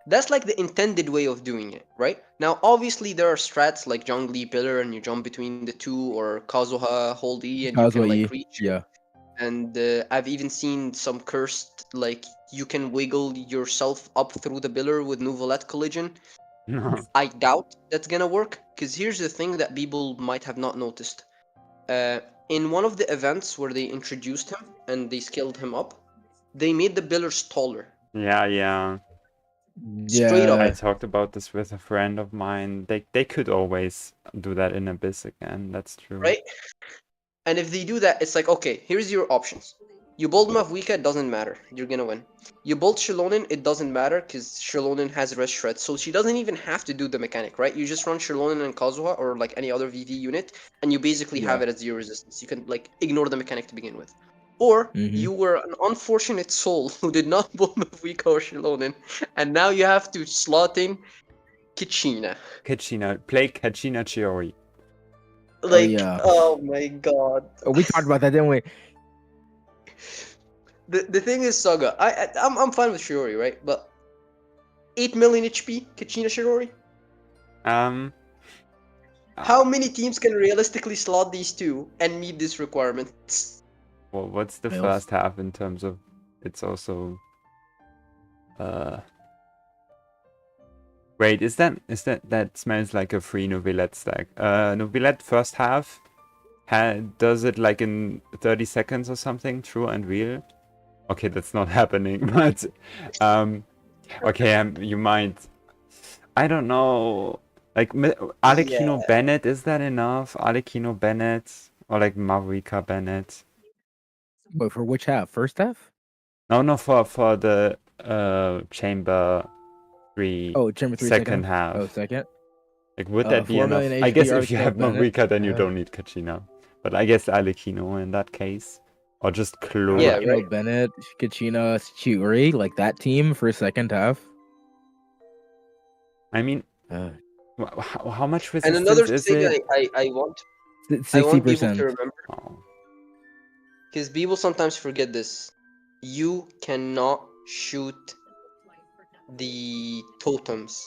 That's like the intended way of doing it, right? Now, obviously, there are strats like Zhongli Pillar, and you jump between the two, or Kazuha Hold E, and you can like Kazuha, reach. yeah. And I've even seen some cursed, like you can wiggle yourself up through the pillar with Nouvelette Collision. I doubt that's gonna work, because here's the thing that people might have not noticed. In one of the events where they introduced him and they scaled him up, they made the pillars taller. Yeah. Straight up. I talked about this with a friend of mine. They could always do that in Abyss again. That's true. Right? And if they do that, it's like, okay, here's your options. You bolt Mavuika, it doesn't matter. You're gonna win. You bolt Shilonen, it doesn't matter because Shilonen has Rest Shred, so she doesn't even have to do the mechanic, right? You just run Shilonen and Kazuha or like any other VV unit, and you basically have it at 0 resistance. You can like ignore the mechanic to begin with. Or you were an unfortunate soul who did not bolt Mavuika or Shilonen, and now you have to slot in Kichina. Play Kachina Chiori. Like, oh my god. Oh, we talked about that, didn't we? The thing is, Saga, I'm fine with Shiori, right? But 8 million HP, Kachina Shiori? How many teams can realistically slot these two and meet these requirements? Well, what's the first half in terms of... It's also... Wait, is that smells like a free Nouvelette stack? Nouvelette first half does it like in 30 seconds or something, true and real? Okay, that's not happening, but okay, you might... I don't know, like Arlecchino Bennett, is that enough? Arlecchino Bennett or like Mavuika Bennett? But for which half? First half? Oh, No, for the Chamber 3. Oh, Chamber 3 second half. Oh, second. Like, would that be enough? HP, I guess if you Arlecchino have Bennett, Mavuika, then you don't need Kachina. But I guess Arlecchino in that case. Or just Chloe. Yeah, Arlecchino right. Bennett, Kachina, Chiuri, like that team for second half. I mean, how much And resistance another is thing it? I want 60%. people to remember, Oh. because people sometimes forget this. You cannot shoot the totems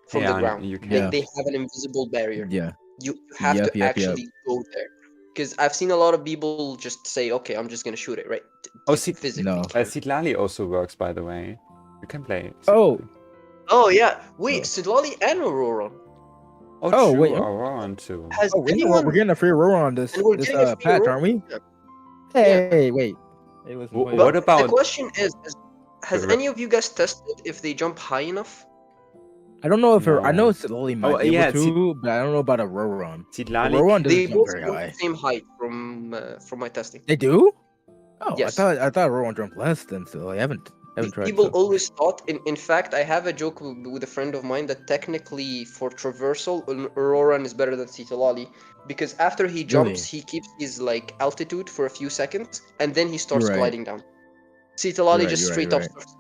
from the ground. You can. Yeah. They have an invisible barrier. Yeah. You have to actually go there. Because I've seen a lot of people just say, okay, I'm just going to shoot it, right? Oh, physically. no. Sitlali also works, by the way. You can play. Oh. Oh, yeah. Wait, Oh. Sidlali and Aurora. Oh, true, wait. Aurora too. Has We're getting a free Aurora on this And we're getting a free patch, Aurora? aren't we? Yeah. Hey, wait. Hey, listen, wait. What The about... question is has Right. any of you guys tested if they jump high enough? I don't know if I know No. it's Lily might be yeah, able to, but I don't know about a Roron. Sitlali... Roron They doesn't jump both very jump high. the same height from my testing. They do? Oh, Yes. I thought Roron jumped less than so I haven't tried. People So. always thought, in fact, I have a joke with a friend of mine that technically for traversal, Auroran is better than Sitalali, because after he jumps, he keeps his like altitude for a few seconds, and then he starts You're right. gliding down. Sitalali just straight up starts.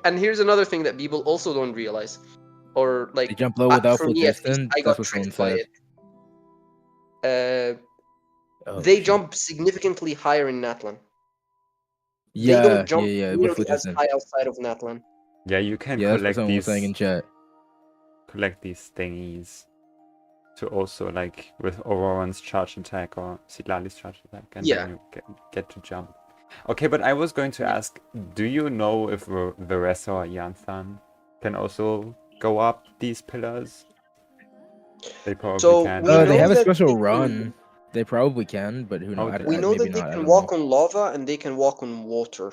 And here's another thing that people also don't realize, or like They jump low without for full me at least, distance. I That's got what someone tricked by said. it. Oh, They shit. jump significantly higher in Natlan. Yeah, They don't jump with nearly full as distance. high outside of Natlan. Yeah, you can Yeah, that's what collect someone was saying in these... chat. Collect these thingies to also, like, with Auroran's charge attack or Sitlali's charge attack, and Yeah. then you get to jump. Okay, but I was going to ask, do you know if Veressa or Yanthan can also go up these pillars? They probably So can. we know They have a that special they can- run. They probably can, but who knows? Okay. We know maybe that they not, I can don't walk know. on lava and they can walk on water.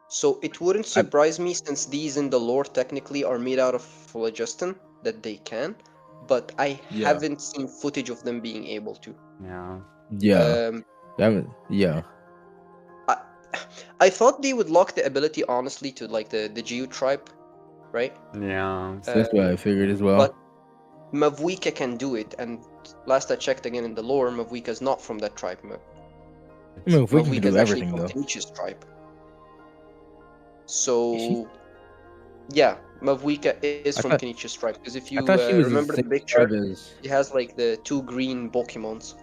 So it wouldn't surprise me, since these in the lore technically are made out of phlogiston, that they can. But I Yeah. haven't seen footage of them being able to. Yeah. Yeah. I thought they would lock the ability, honestly, to like the Geo tribe, right? Yeah. That's what I figured as well. But Mavuika can do it, and last I checked again in the lore, Mavuika is not from that tribe. I mean, if we can Mavuika do is actually everything from though. Kenichi's tribe. So, yeah, Mavuika is from Kenichi's tribe. Because if you I thought she was remember the the same picture, tribe as. she has like the 2 green Pokemons.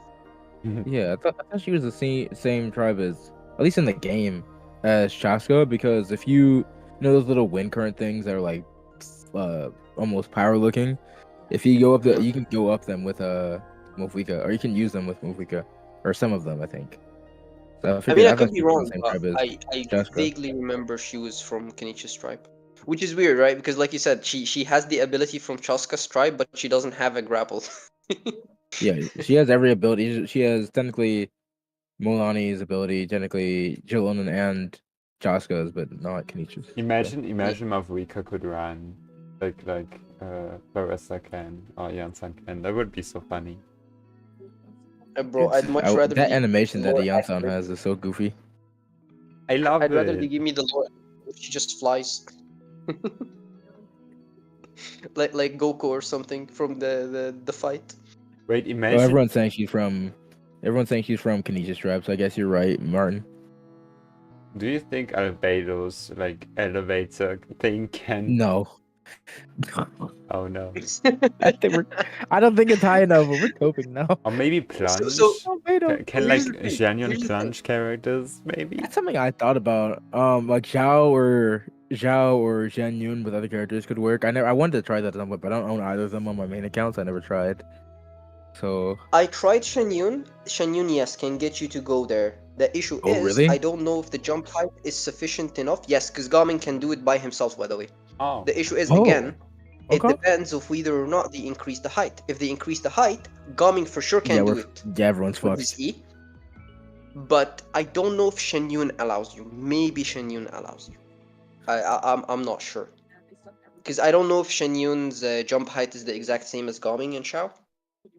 Yeah, I thought she was the same tribe as. At least in the game, as Chaska, because if you know those little wind current things that are like almost power looking, if you go up Yeah. you can go up them with Movika, or you can use them with Movika, or some of them I think. So I I figured mean, I I thought could be she was from wrong, the same but tribe as I Chaska. vaguely remember she was from Kenichi's tribe. Which is weird, right? Because like you said, she has the ability from Chaska's tribe, but she doesn't have a grapple. Yeah, she has every ability. She has technically Mulani's ability, technically Jilin and Chaska's, but not Kenichi's. So. Imagine Mavrika could run like Clarissa can or Yansan can. That would be so funny. Bro, I'd much rather that be animation that more Yansan accurate. has is so goofy. I love I'd rather they it. give me the lore if she just flies. like Goku or something from the fight. Wait, Well, imagine. everyone's saying she's from Kenichi's tribe, so I guess you're right, Martin. Do you think Albedo's like elevator thing can? No. Oh no. I don't think it's high enough, but we're coping now. Or maybe plunge. So Can here's like the thing, genuine here's the thing. plunge characters maybe? That's something I thought about. Like Zhao or Zhang Yun with other characters could work. I wanted to try that somewhat, but I don't own either of them on my main accounts. I never tried. So I tried Shenyun. Shenyun, yes, can get you to go there. The issue Oh, is, really? I don't know if the jump height is sufficient enough. Yes, because Garmin can do it by himself, by the way. Oh. The issue is, Oh, again, it okay. depends of whether or not they increase the height. If they increase the height, Garmin for sure can do it Yeah, everyone's with fucked. his E. But I don't know if Shenyun allows you. Maybe Shenyun allows you. I'm not sure. Because I don't know if Shenyun's jump height is the exact same as Garmin and Shao.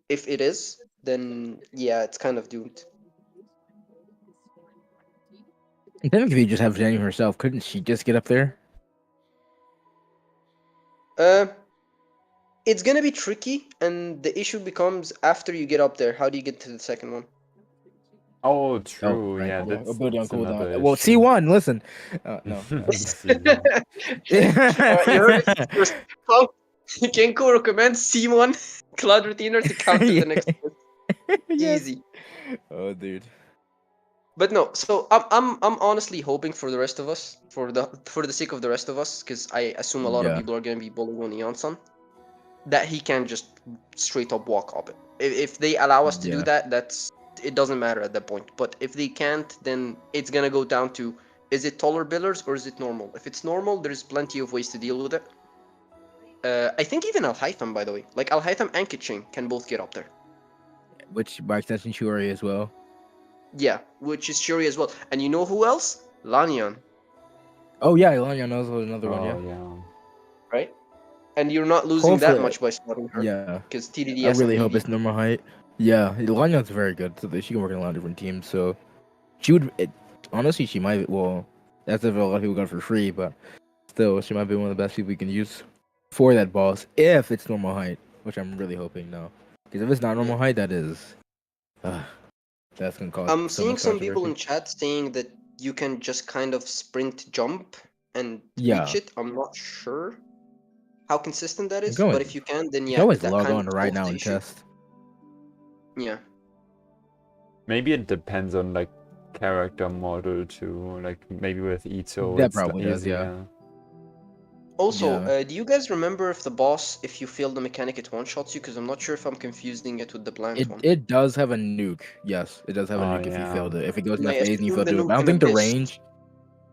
If it is, then yeah, it's kind of doomed. And then if you just have Zhang herself, couldn't she just get up there? It's gonna be tricky, and the issue becomes after you get up there, how do you get to the second one? Oh, true. right, yeah, yeah, that's, ability on that's another cooldown. Well, issue. C1. Listen, no. C1. You heard it first. Kinkle recommends C1 Cloud Retainer to counter the next one. Yes. Easy. Oh, dude. But no, so I'm honestly hoping for the rest of us, for the sake of the rest of us, because I assume a lot of Yeah. people are gonna be bullying on Eon-san, that he can just straight up walk up it. If they allow us to do Yeah. that, it doesn't matter at that point. But if they can't, then it's gonna go down to, is it taller pillars or is it normal? If it's normal, there's plenty of ways to deal with it. I think even Al-Haytham, by the way, like Al-Haytham and Kitchen can both get up there. Which by extension Shuri as well. Yeah, which is Shuri as well. And you know who else? Lanyan, Oh yeah, Ilanya knows another one. Oh, Yeah. yeah. right? And you're not losing that Hopefully- much by spotting her. Yeah. Because TDDS. I really and hope ED. it's normal height. Yeah, Ilanya's very good. So she can work in a lot of different teams. So she would. Honestly, she might. Well, that's if a lot of people got it for free, but still, she might be one of the best people we can use for that boss if it's normal height, which I'm really hoping no. Because if it's not normal height, that is. That's gonna cause. I'm so seeing much some people in controversy. chat saying that you can just kind of sprint jump and Yeah. reach it. I'm not sure how consistent that is, Go but ahead. if you can, then You yeah, can always that log kind on of right solves now the and issue. test. Yeah. Maybe it depends on like character model too. Like maybe with Ito, That it's probably does, yeah. easier. Also, Yeah. do you guys remember if the boss, if you fail the mechanic, it one-shots you? Because I'm not sure if I'm confusing it with the bland one. It does have a nuke. Yes, it does have a Oh, nuke if you yeah. failed it. If it goes in And that I phase and you assume fail the to do it. nuke But I don't gonna think the miss. range.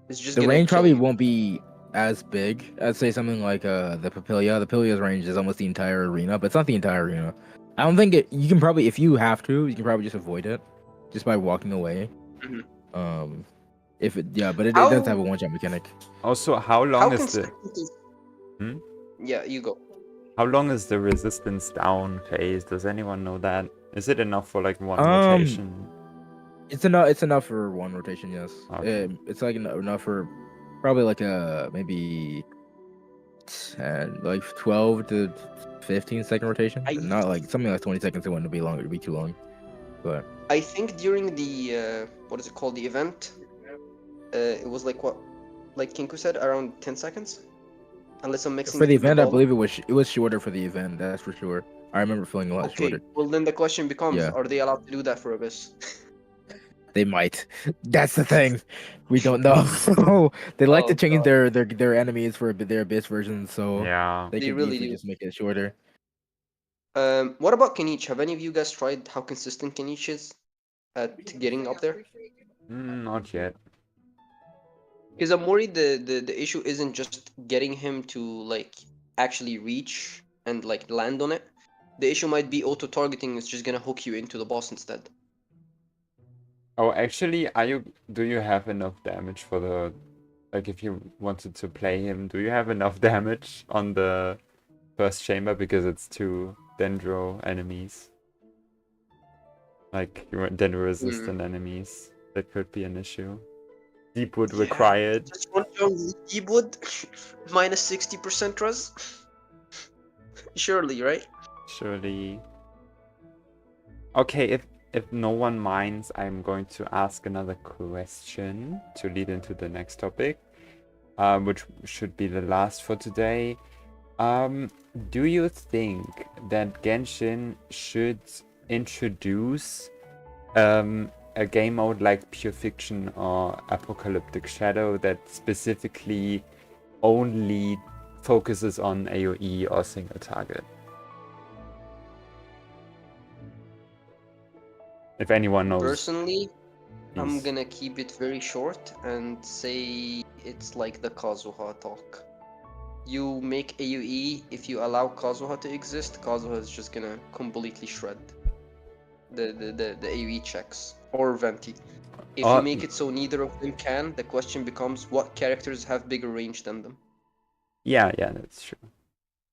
It's just The gonna range kill probably you. won't be as big. I'd say something like the Papilia. The Papilia's range is almost the entire arena, but it's not the entire arena. I don't think it. You can probably, if you have to, you can probably just avoid it, just by walking away. Mhm. If it, yeah, but it How- does have a one-shot mechanic. Also, how long How is the consistent is... Hmm? Yeah, you go. how long is the resistance down phase? Does anyone know that? Is it enough for like one Um, rotation? It's enough. It's enough for one rotation. Yes. Okay. It's like enough for probably like maybe 12 to 15 second rotation. Not like something like 20 seconds. It wouldn't be long. It'd be too long. But I think during the what is it called, the event, it was like what, like Kinku said, around 10 seconds, unless I'm mixing for the it with event, I ball. believe it was shorter for the event. That's for sure. I remember feeling a lot Okay, shorter. well then the question becomes, Yeah. are they allowed to do that for Abyss? They might. That's the thing. We don't know. They like to Oh change god, their enemies for their abyss versions, so Yeah. they they can really easily do. just make it shorter. What about Kenichi? Have any of you guys tried how consistent Kenichi is at getting up there? Not yet. Because I'm worried the issue isn't just getting him to like actually reach and like land on it. The issue might be auto targeting is just gonna hook you into the boss instead. Oh, actually, do you have enough damage for the, like, if you wanted to play him, do you have enough damage on the first chamber because it's two Dendro enemies? Like, Dendro Hmm. resistant enemies. That could be an issue. Deep wood Yeah, required, just one young wood minus 60% res. Surely, right? surely. Okay, if no one minds, I'm going to ask another question to lead into the next topic, which should be the last for today. Do you think that Genshin should introduce a game mode like Pure Fiction or Apocalyptic Shadow that specifically only focuses on AoE or single target? If anyone knows, Personally, I'm please. gonna keep it very short and say it's like the Kazuha talk. You make AoE, if you allow Kazuha to exist, Kazuha is just gonna completely shred the AoE checks. Or Venti. If you Oh, make it so neither of them can, the question becomes what characters have bigger range than them? yeah, that's true.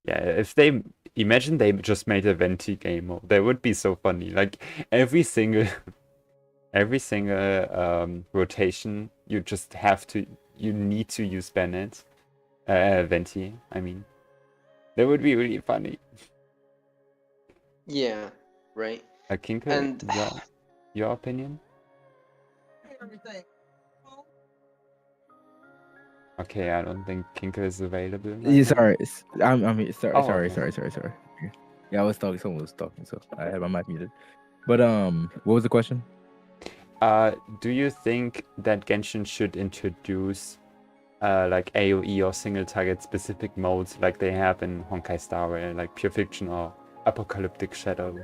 Yeah, if they imagine they just made a Venti game mode, that would be so funny. Like every single rotation, you need to use Bennett, Venti. I mean, that would be really funny. Yeah, right. Kinkle, And your opinion? Okay, I don't think Kinkle is available right Yeah, now. sorry, sorry, Oh, sorry, okay. sorry, sorry, sorry. Yeah, I was talking. Someone was talking, so I had my mic muted. But what was the question? Do you think that Genshin should introduce like AoE or single target specific modes like they have in Honkai Star Rail, like Pure Fiction or Apocalyptic Shadow?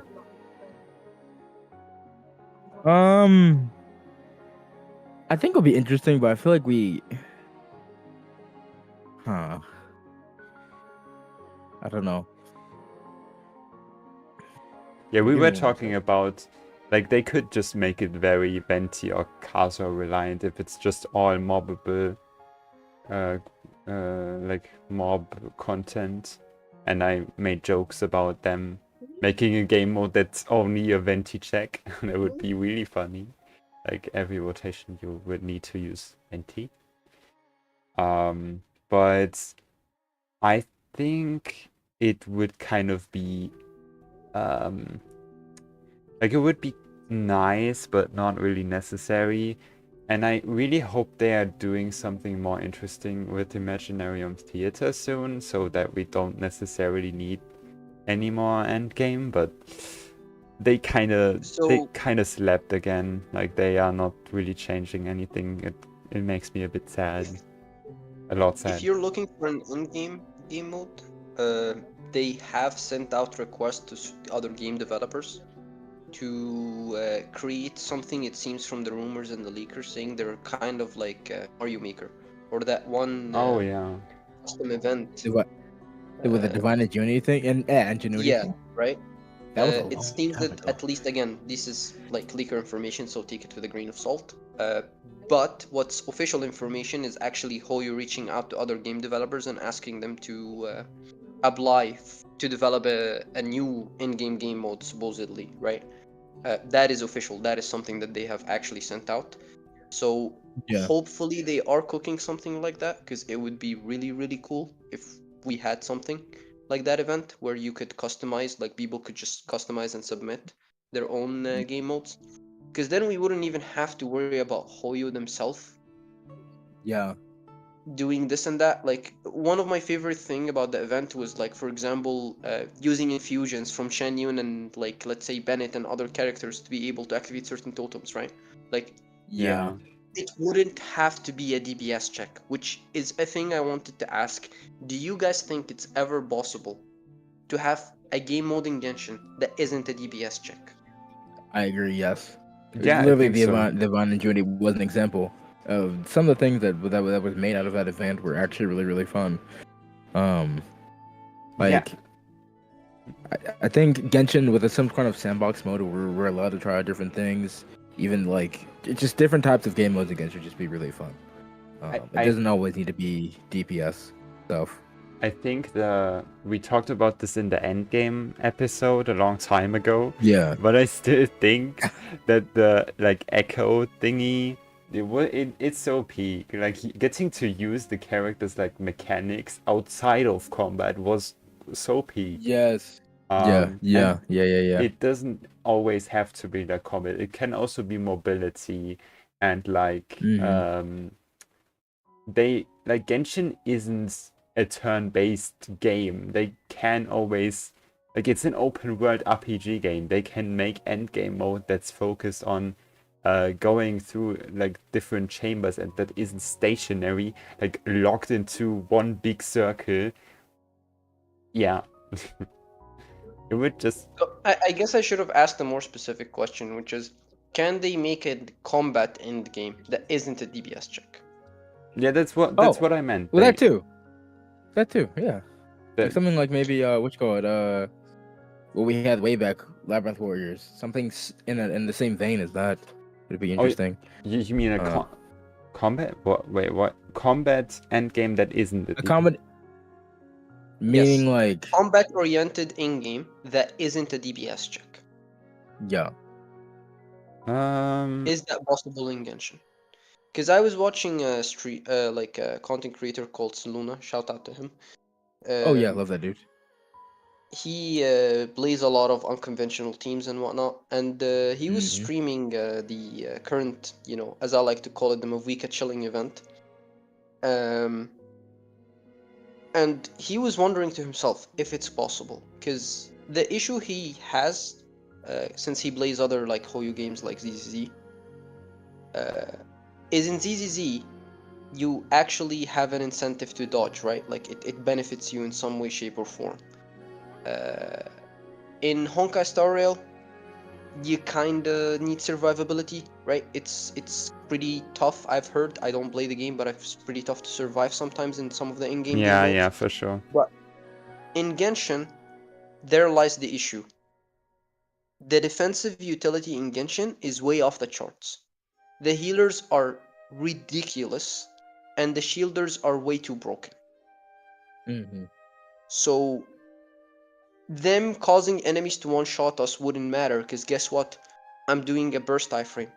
I think it'll be interesting, but I feel like huh? I don't know. Yeah, we Give were me one talking second. about like they could just make it very Venti or Kazuha reliant if it's just all mobbable, uh, like mob content. And I made jokes about them making a game mode that's only a Venti check. That would be really funny. Like every rotation you would need to use Venti. But I think it would kind of be like it would be nice but not really necessary. And I really hope they are doing something more interesting with Imaginarium Theater soon so that we don't necessarily need any more endgame, but they kind of so slept again. Like they are not really changing anything. It makes me a bit sad. if A lot if sad. you're looking for an in-game game mode, uh, they have sent out requests to other game developers to create something. It seems from the rumors and the leakers saying they're kind of like Mario Maker or that one Oh yeah. custom event. With the Uh, divine ingenuity thing and ingenuity yeah, thing. right. That was a It long seems time that ago. at least again, this is like leaker information, so take it with a grain of salt. But what's official information is actually Hoyo reaching out to other game developers and asking them to apply to develop a new in-game game mode, supposedly, right? That is official. That is something that they have actually sent out. So Yeah. hopefully they are cooking something like that because it would be really, really cool if we had something like that event where you could customize, like people could just customize and submit their own game modes. Because then we wouldn't even have to worry about Hoyo themselves Yeah. doing this and that. Like one of my favorite thing about the event was like, for example, using infusions from Shen Yun and like let's say Bennett and other characters to be able to activate certain totems, right? Like Yeah. it wouldn't have to be a DPS check, which is a thing I wanted to ask. Do you guys think it's ever possible to have a game mode in Genshin that isn't a DPS check? I agree. Yes. Yeah, I Literally, think so. the Divine Ingenuity was an example of some of the things that was made out of that event were actually really, really fun. Yeah. Like I think Genshin with some kind of sandbox mode, where we're allowed to try out different things, even like just different types of game modes against would just be really fun. It I doesn't always need to be DPS stuff. I think we talked about this in the endgame episode a long time ago. Yeah. But I still think that the like echo thingy, it's so peak. Like getting to use the characters like mechanics outside of combat was so peak. Yes. And Yeah. it doesn't always have to be like combat. It can also be mobility and like they like Genshin isn't a turn-based game. They can always like it's an open world RPG game. They can make endgame mode that's focused on going through like different chambers and that isn't stationary, like locked into one big circle. Yeah. It would just So I guess I should have asked a more specific question, which is, can they make a combat end game that isn't a DPS check? yeah, that's what I meant. Well, that too, yeah. That- Like something like maybe what you call it, what we had way back, Labyrinth Warriors. Something in the same vein as that would be interesting. You mean a combat? What? Wait, what? Combat end game that isn't A combat, meaning like combat oriented in game that isn't a DPS check. yeah. Is that possible in Genshin? Because I was watching a content creator called Saluna. Shout out to him. Oh yeah, love that dude. He plays a lot of unconventional teams and whatnot, and he was streaming the current, as I like to call it, the Mavika chilling event. And he was wondering to himself if it's possible, because the issue he has, since he plays other like Hoyu games like ZZZ, is in ZZZ you actually have an incentive to dodge, right? Like it benefits you in some way, shape, or form. In Honkai Star Rail, you kinda need survivability, right? It's pretty tough. I've heard. I don't play the game, but it's pretty tough to survive sometimes in some of the in-game game modes. Yeah, for sure. But in Genshin, there lies the issue. The defensive utility in Genshin is way off the charts. The healers are ridiculous, and the shielders are way too broken. So them causing enemies to one-shot us wouldn't matter, because guess what? I'm doing a burst iframe.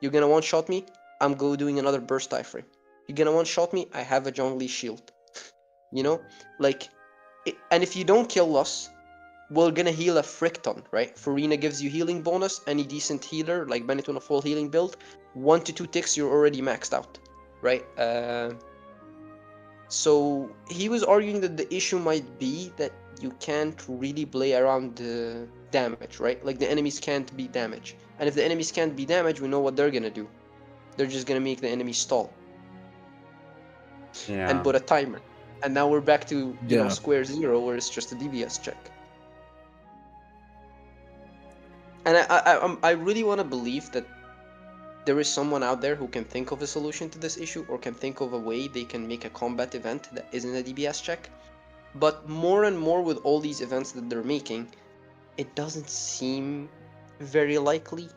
You're gonna one-shot me? I'm doing another burst iframe. You're gonna one-shot me? I have a Zhongli shield. And if you don't kill us, we're gonna heal a frick ton, right? Farina gives you healing bonus. Any decent healer, like Bennett on a full healing build, 1 to 2 ticks, you're already maxed out, right? So he was arguing that the issue might be that you can't really play around the damage, right? Like the enemies can't be damaged. And if the enemies can't be damaged, we know what they're gonna do. They're just gonna make the enemy stall. Yeah. And put a timer. And now we're back to square zero, where it's just a DPS check. And I really want to believe that there is someone out there who can think of a solution to this issue, or can think of a way they can make a combat event that isn't a DPS check. But more and more with all these events that they're making, it doesn't seem very likely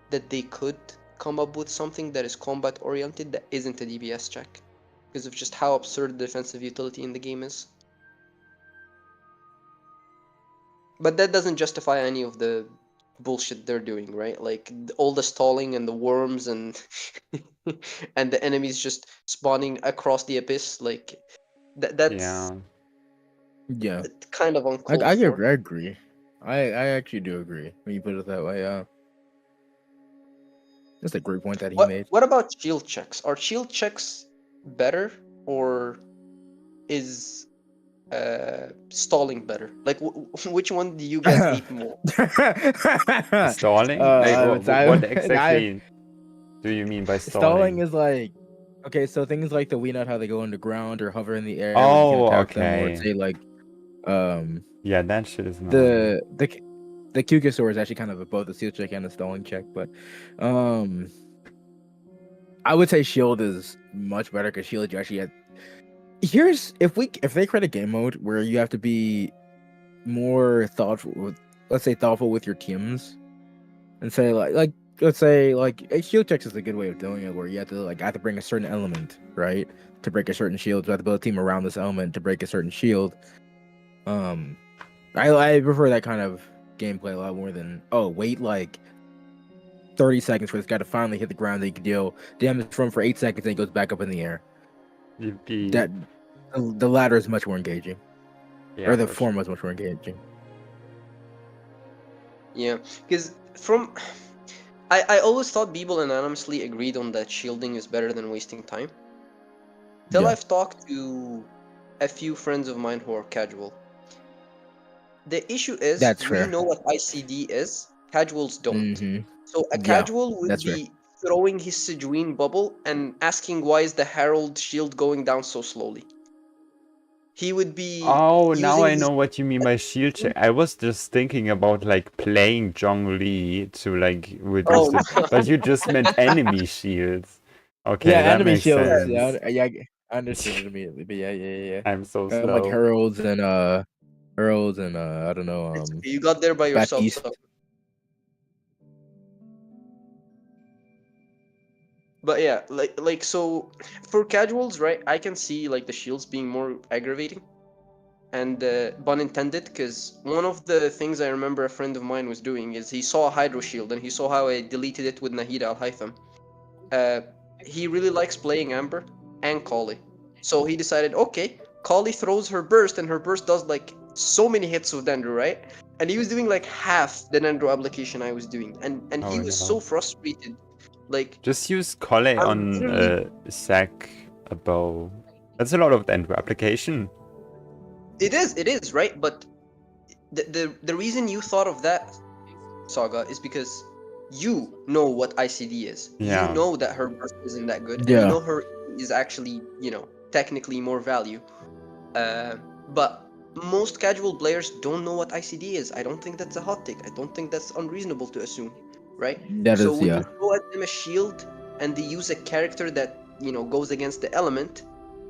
that they could come up with something that is combat oriented that isn't a DPS check, because of just how absurd the defensive utility in the game is. But that doesn't justify any of the bullshit they're doing, right? Like all the stalling and the worms and and the enemies just spawning across the abyss, like that's kind of uncalled I for. agree. I actually do agree when you put it that way. Yeah, that's a great point that he made. What about shield checks? Are shield checks better, or is stalling better? Like which one do you guys hate more? Stalling? Like, what exactly do you mean by Stalling stalling? is like, okay, so things like the Weenot, how they go underground or hover in the air where you can Oh, attack them, or okay. say like, Yeah, that shit is annoying. the Kukasaur is actually kind of both a seal check and a stalling check, but I would say shield is much better because shield you actually have. Here's if they create a game mode where you have to be more thoughtful with, let's say, thoughtful with your teams, and say like let's say like a shield checks is a good way of doing it, where you have to like bring a certain element, right, to break a certain shield. You have to build a team around this element to break a certain shield. I prefer that kind of gameplay a lot more than wait like 30 seconds for this guy to finally hit the ground that he can deal damage from for 8 seconds and he goes back up in the air. Yippee. That the latter is much more engaging, Yeah, or the for form sure. was much more engaging. Yeah, because from I always thought people unanimously agreed on that shielding is better than wasting time. Till Yeah. I've talked to a few friends of mine who are casual. The issue is That's we fair. know what ICD is, casuals don't. Mm-hmm. So a Yeah, casual would that's fair. be throwing his Sejuani bubble and asking why is the Herald shield going down so slowly. He would be Oh, now using I his know what you mean by shield check. I was just thinking about like playing Zhongli to like reduce oh the, but you just meant enemy shields. Yeah, Okay, that enemy makes shields. Yeah, sense. I understood it immediately. But yeah. I'm so Like slow. heralds and I don't know it's okay, you got there by yourself. Baptiste. So. But yeah, like so for casuals, right? I can see like the shields being more aggravating, and pun intended, because one of the things I remember a friend of mine was doing is he saw a hydro shield and he saw how I deleted it with Nahida Al Haytham. Uh, he really likes playing Amber and Kali, so he decided, okay, Kali throws her burst and her burst does like so many hits with Dendro, right? And he was doing like half the Dendro application I was doing, and Oh he was so no. frustrated. Like Just use Collei I'm on literally Sack a bow. That's a lot of end application. it is right, but the reason you thought of that, Saga, is because you know what ICD is. You Yeah. know that her burst isn't that good, and you Yeah. know her is actually, technically more value. But most casual players don't know what ICD is. I don't think that's a hot take. I don't think that's unreasonable to assume, right? That So is, when you yeah. throw at them a shield and they use a character that goes against the element,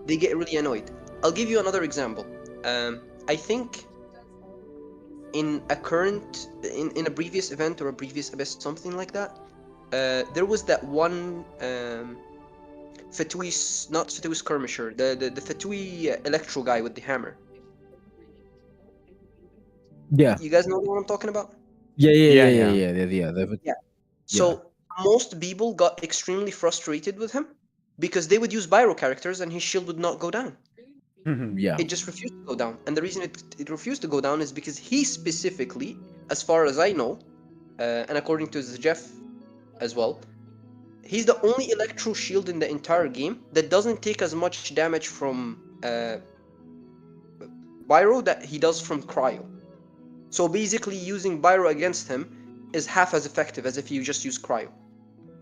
they get really annoyed. I'll give you another example. I think in a previous event or a previous abyss, something like that, there was that one Fatui, not Fatui skirmisher, the Fatui electro guy with the hammer. Yeah. You guys know what I'm talking about? Yeah. Yeah, yeah. Yeah. Yeah. So most people got extremely frustrated with him because they would use Pyro characters and his shield would not go down. Yeah. It just refused to go down. And the reason it refused to go down is because he specifically, as far as I know, and according to Jeff as well, he's the only electro shield in the entire game that doesn't take as much damage from Pyro that he does from Cryo. So basically using Pyro against him is half as effective as if you just use Cryo.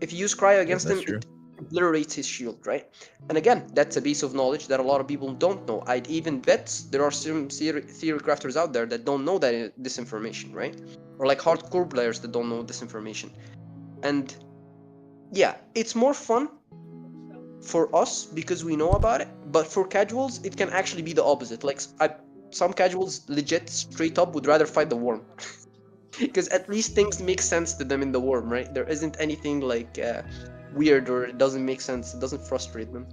If you use Cryo against That's him, true. it obliterates his shield, right? And again, that's a piece of knowledge that a lot of people don't know. I'd even bet there are some theory crafters out there that don't know this information, right? Or like hardcore players that don't know this information. And yeah, it's more fun for us because we know about it, but for casuals, it can actually be the opposite. Like some casuals legit straight up would rather fight the worm. Because at least things make sense to them in the worm, right? There isn't anything like weird or it doesn't make sense. It doesn't frustrate them.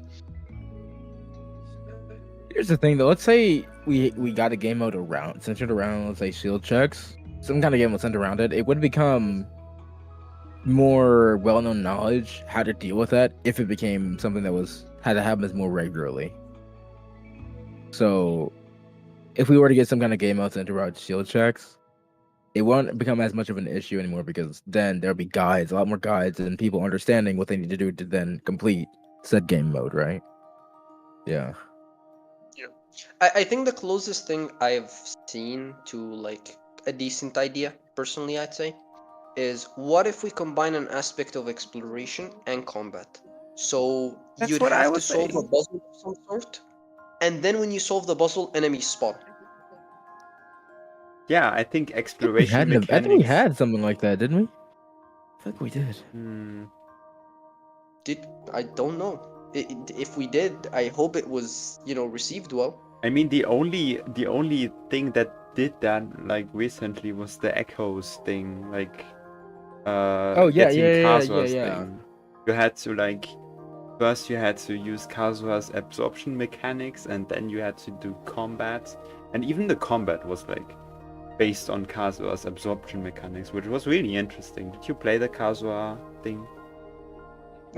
Here's the thing though. Let's say we got a game mode centered around, let's say, shield checks. Some kind of game was centered around it. It would become more well-known knowledge how to deal with that if it became something that had to happen more regularly. So if we were to get some kind of game mode centered around shield checks, it won't become as much of an issue anymore because then there'll be guides, a lot more guides, and people understanding what they need to do to then complete said game mode, right? Yeah. Yeah. I think the closest thing I've seen to like a decent idea, personally, I'd say, is what if we combine an aspect of exploration and combat? So That's you'd what I have to was solve a saying. puzzle of some sort, and then when you solve the puzzle, enemies spawn. Yeah, I think I think we exploration had mechanics. I think we had something like that, didn't we? I think we did. I don't know. If we did, I hope it was received well. I mean, the only thing that did that like recently was the echoes thing, like Oh yeah, getting yeah. Kazuha's thing. You had to like first you had to use Kazuha's absorption mechanics, and then you had to do combat, and even the combat was like based on Kazuha's absorption mechanics, which was really interesting. Did you play the Kazuha thing?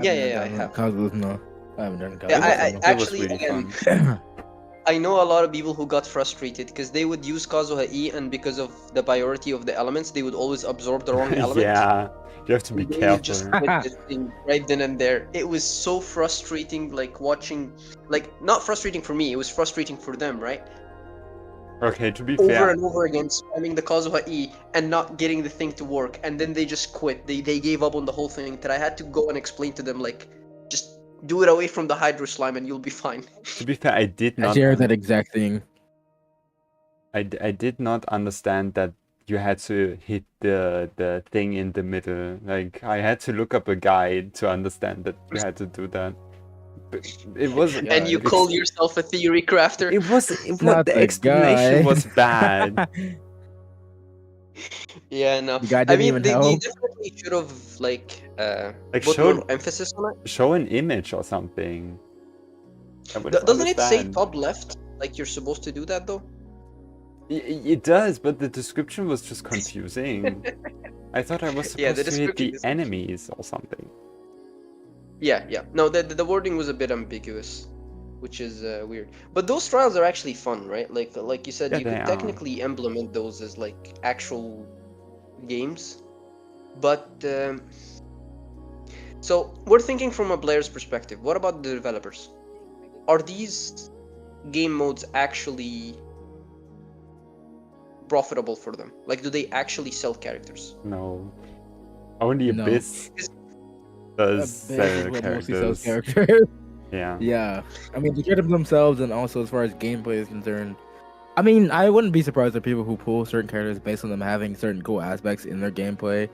Yeah, I have. Kazuha, no, I haven't done Kazuha. Yeah, I It was actually really again, fun. I know a lot of people who got frustrated because they would use Kazuha E, and because of the priority of the elements, they would always absorb the wrong element. Yeah, you have to be And they careful. would just quit this thing right then and there. It was so frustrating, like watching, like not frustrating for me. It was frustrating for them, right? Okay, to be Over fair, and over again, spamming the Kazuha E and not getting the thing to work, and then they just quit. They gave up on the whole thing. That I had to go and explain to them, like, just do it away from the Hydro Slime and you'll be fine. I did not. I shared that exact thing. I did not understand that you had to hit the thing in the middle. Like I had to look up a guide to understand that you had to do that. But it was. Yeah, And you it's- call yourself a theory crafter. It was. not The the explanation guy. was bad. Yeah, no. The guy I didn't mean, even they help. definitely should have like Like put show more emphasis on it. show an image or something. I would Doesn't it say understand. top left? Like you're supposed to do that though? It does, but the description was just confusing. I thought I was Yeah, the supposed to hit the description is enemies or something. Yeah. No, the wording was a bit ambiguous, which is weird. But those trials are actually fun, right? Like you said, Yeah, you they could are. technically implement those as like actual games. But so we're thinking from a player's perspective. What about the developers? Are these game modes actually profitable for them? Like, do they actually sell characters? No. Only No. Abyss Is- does Abyss is sell what mostly sells characters. characters. Yeah. Yeah, I mean the characters themselves, and also as far as gameplay is concerned, I mean I wouldn't be surprised if people who pull certain characters based on them having certain cool aspects in their gameplay.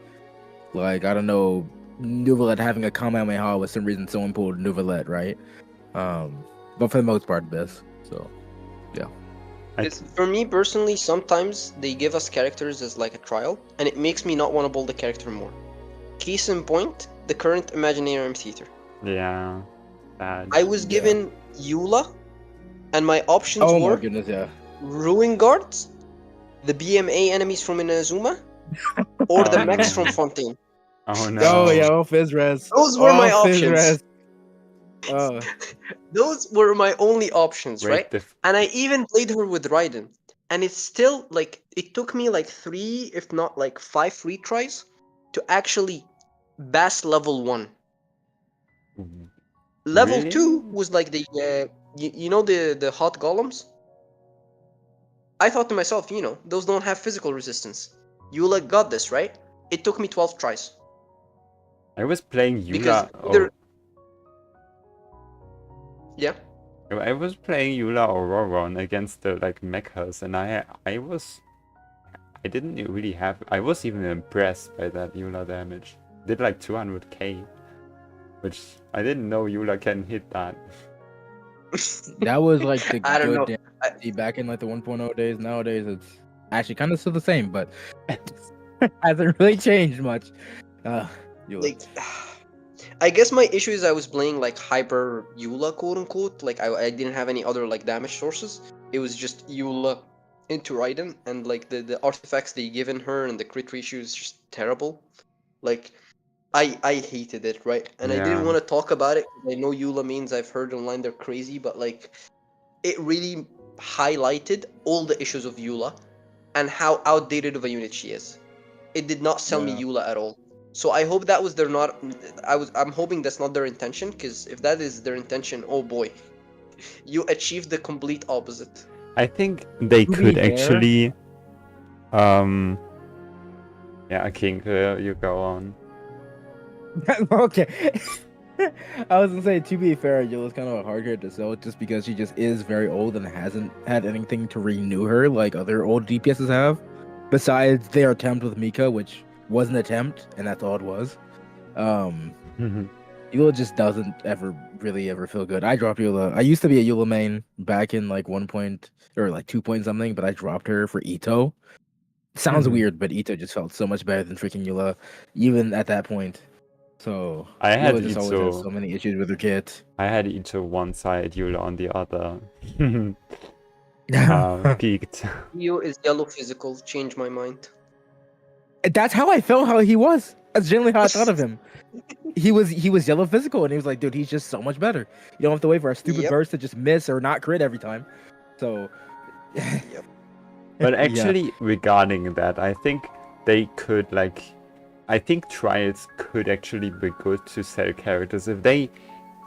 Like I don't know, Nouvelette having a Kamehameha was some reason someone pulled Nouvelette, right? But for the most part, Abyss. So For me personally, sometimes they give us characters as like a trial, and it makes me not want to build the character more. Case in point, the current Imaginarium Theater. Yeah. Bad. I was given Eula, and my options oh my were goodness, yeah. Ruin Guards, the BMA enemies from Inazuma, or the Oh, mechs no. from Fontaine. Oh no. Oh yeah, all Fizz Res. Those were my All Fizz options. Res. Oh, Those were my only options, Great right? And I even played her with Raiden. And it's still like it took me like 3, if not like 5 retries to actually pass level 1. Level Really? 2 was like the you know the hot golems? I thought to myself, those don't have physical resistance. Eula got this, right? It took me 12 tries. I was playing Because Eula. either Yeah. I was playing Eula or Roron against the like mechas, and I didn't really have. I was even impressed by that Eula damage. Did like 200k, which I didn't know Eula can hit that. that was like the I don't know. good damage back in like the 1.0 days. Nowadays it's actually kind of still the same, but it hasn't really changed much. Like, I guess my issue is I was playing like hyper Eula, quote unquote. Like I didn't have any other like damage sources. It was just Eula into Raiden, and like the artifacts they given her and the crit ratio is just terrible. Like I hated it, right? And I didn't Yeah. want to talk about it. I know Eula means I've heard online they're crazy, but like it really highlighted all the issues of Eula and how outdated of a unit she is. It did not sell me Yeah. Eula at all. So I hope that was I'm hoping that's not their intention, because if that is their intention, oh boy, you achieved the complete opposite. I think they To be could fair- actually Yeah, Kinkle, you go on. Okay. I was gonna say, to be fair, Eula's kind of a hard character to sell just because she just is very old and hasn't had anything to renew her like other old DPSs have. Besides their attempt with Mika, which was an attempt, and that's all it was. Eula just doesn't ever feel good. I dropped Eula. I used to be a Eula main back in like 1 point or like 2 point something, but I dropped her for Ito. Sounds weird, but Ito just felt so much better than freaking Eula, even at that point. So I had Eula just always has Ito. so many issues with her kit. I had Ito one side, Eula on the other. Geeked. Leo is yellow physical. Change my mind. That's how I felt how he was. That's generally how I thought of him. He was yellow physical, and he was like, dude, he's just so much better. You don't have to wait for a stupid Yep. burst to just miss or not crit every time. So, Yep. But Yeah. actually, regarding that, I think they could I think trials could actually be good to sell characters if they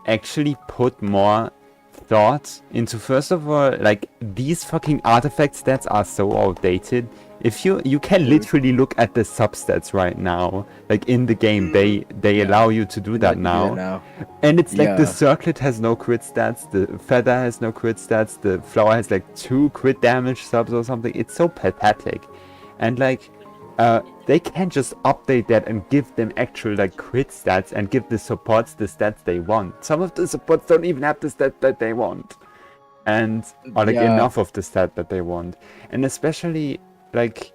actually put more thought into, first of all, like, these fucking artifact stats are so outdated. If you can literally look at the substats right now, like in the game, they allow you to do that now. And it's like the Yeah. circlet has no crit stats, the feather has no crit stats, the flower has like 2 crit damage subs or something. It's so pathetic. And like, they can just update that and give them actual like crit stats and give the supports the stats they want. Some of the supports don't even have the stats that they want. And, or like Yeah. enough of the stat that they want. And especially like,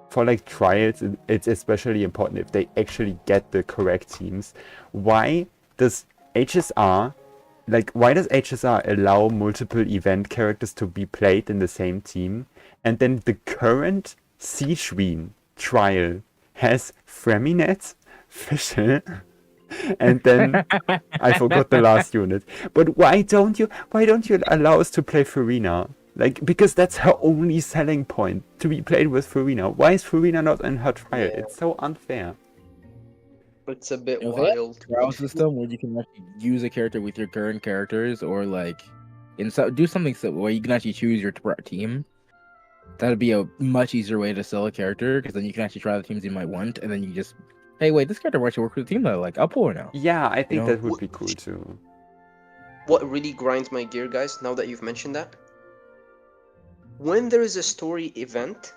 for like trials, it's especially important if they actually get the correct teams. Why does HSR allow multiple event characters to be played in the same team? And then the current Siege Queen trial has Freminet, Fischl, and then I forgot the last unit. But why don't you allow us to play Farina? Like, because that's her only selling point, to be played with Farina. Why is Farina not in her trial? Yeah. It's so unfair. It's a bit You know, they have wild. a trial system where you can actually use a character with your current characters, or like, do something where you can actually choose your team. That'd be a much easier way to sell a character, because then you can actually try the teams you might want, and then you just, hey, wait, this character actually works with the team that I like. I'll pull her now. Yeah, I think know, that would be cool too. What really grinds my gear, guys, now that you've mentioned that, when there is a story event,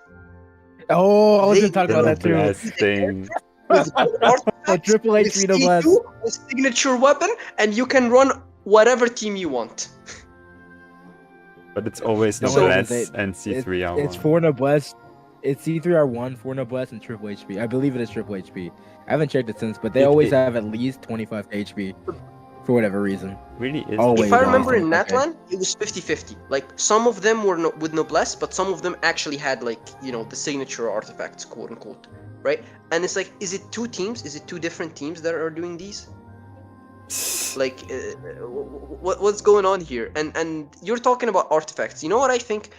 Oh, I was They- gonna talk about that too. Blasting. with artifacts, Triple with HP no C2, blast. a signature weapon, and you can run whatever team you want. But it's always Don't worry, Noblesse and C3 It's 4 Noblesse. It's C3R1, 4 Noblesse, and triple HP. I believe it is triple HP. I haven't checked it since, but they always have at least 25 HP for whatever reason. Really is. Always. If I wait, remember in okay. Natlan, it was 50-50. Like, some of them were with Noblesse, but some of them actually had, like, you know, the signature artifacts, quote unquote. Right? And it's like, is it 2 teams? Is it 2 different teams that are doing these? Like, what's going on here? And you're talking about artifacts. You know what I think?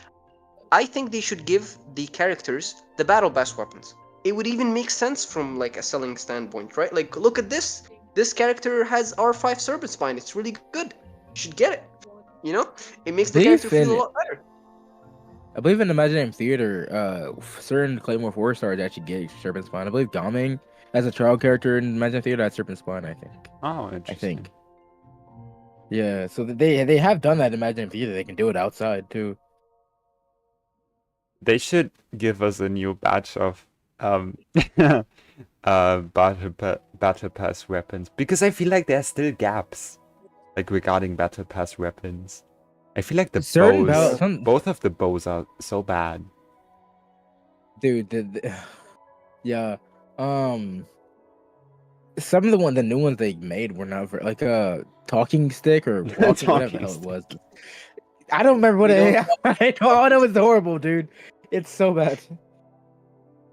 I think they should give the characters the battle pass weapons. It would even make sense from like a selling standpoint, right? Like, look at this. This character has R5 Serpent Spine. It's really good. You should get it. You know? It makes the Believe character feel a in- lot better. I believe in Imaginary Theater, certain Claymore 4 stars actually get Serpent Spine. I believe Gaming, as a trial character in Imaginary Theater, has Serpent Spine, I think. Oh, interesting. think. Yeah, so they have done that in Imaginary Theater. They can do it outside, too. They should give us a new batch of battle pass weapons, because I feel like there are still gaps, like regarding battle pass weapons. I feel like the Certain bows, some- both of the bows are so bad. Dude, yeah. Some of the new ones they made were not very, like a talking stick or walking, whatever Talking the hell it stick. was. I don't remember what We it. I know it's horrible, dude. It's so bad.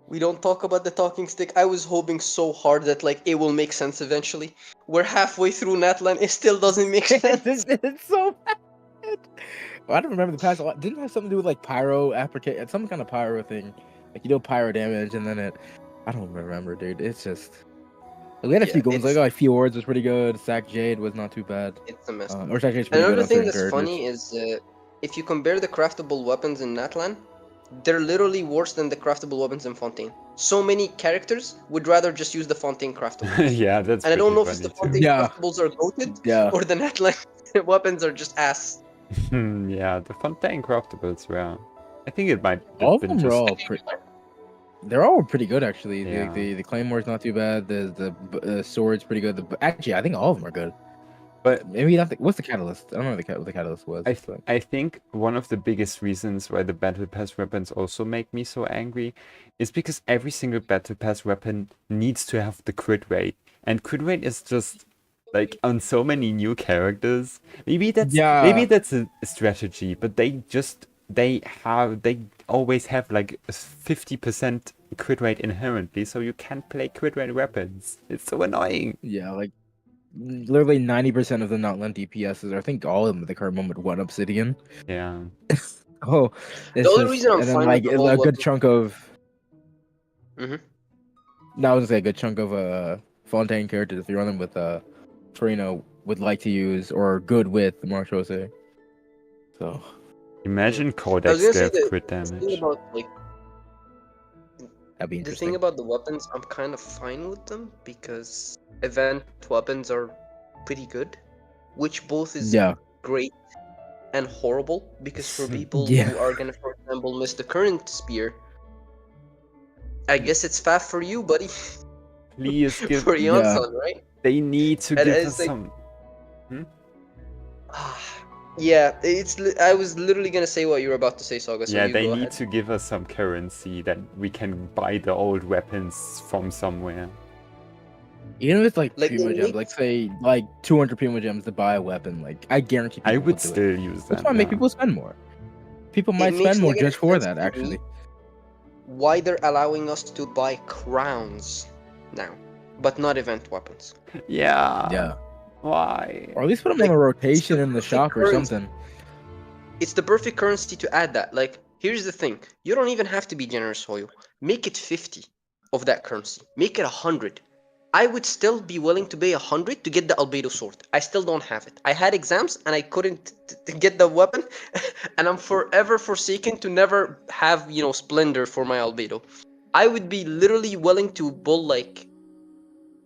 We don't talk about the talking stick. I was hoping so hard that like it will make sense eventually. We're halfway through Natlan. It still doesn't make sense. It's so bad. Well, I don't remember the past. Didn't it have something to do with like pyro application, some kind of pyro thing. Like you do pyro damage and then it. I don't remember, dude. It's just. We had a Yeah, few goals. it's- Like Fjords was pretty good. Sack Jade was not too bad. It's a mess. Or Sack Jade's pretty Another good on thing certain that's characters. funny is if you compare the craftable weapons in Natlan, they're literally worse than the craftable weapons in Fontaine. So many characters would rather just use the Fontaine craftables. Yeah, that's And I don't pretty know if it's the funny too. Fontaine Yeah. craftables are goated Yeah. or the Netline weapons are just ass. Yeah, the Fontaine craftables were. I think it might All have of been them are just. all they're all pretty good actually. Yeah. The Claymore's not too bad. The sword's pretty good. Actually, I think all of them are good. But maybe not. What's the catalyst? I don't know what the catalyst was. I think one of the biggest reasons why the Battle Pass weapons also make me so angry is because every single Battle Pass weapon needs to have the crit rate. And crit rate is just like on so many new characters. Maybe that's a strategy, but they always have like a 50% crit rate inherently, so you can't play crit rate weapons. It's so annoying. Yeah, like literally 90% of the not lent DPSs, I think all of them at the current moment, one obsidian. Yeah. Oh, the only reason I'm fine with the whole a good chunk of. Mhm. No, I was gonna say a good chunk of Fontaine characters, if you run them with Torino, would like to use or good with Marchose. So Imagine I was Codex gonna say have the crit thing damage. about like that'd be the interesting. thing about the weapons, I'm kind of fine with them because event weapons are pretty good, which both is great and horrible because for people who are gonna, for example, miss the current spear, I guess it's fat for you, buddy. Please give for Yonson, right? They need to give us like, some. Yeah, I was literally gonna say what you were about to say, Saga. So yeah, you they go need ahead. to give us some currency that we can buy the old weapons from somewhere. Even if it's like Primo Gems, like say like 200 Primo Gems to buy a weapon, like I guarantee people I would still use that. That's why I make people spend more. People might spend more just for that, actually. Why they're allowing us to buy crowns now, but not event weapons? Yeah. Why? Or at least put them on a rotation in the shop or something. It's the perfect currency to add that. Like, here's the thing. You don't even have to be generous, Hoyo. Make it 50 of that currency. Make it 100. I would still be willing to pay 100 to get the Albedo sword. I still don't have it. I had exams and I couldn't get the weapon, and I'm forever forsaken to never have, Splendor for my Albedo. I would be literally willing to pull like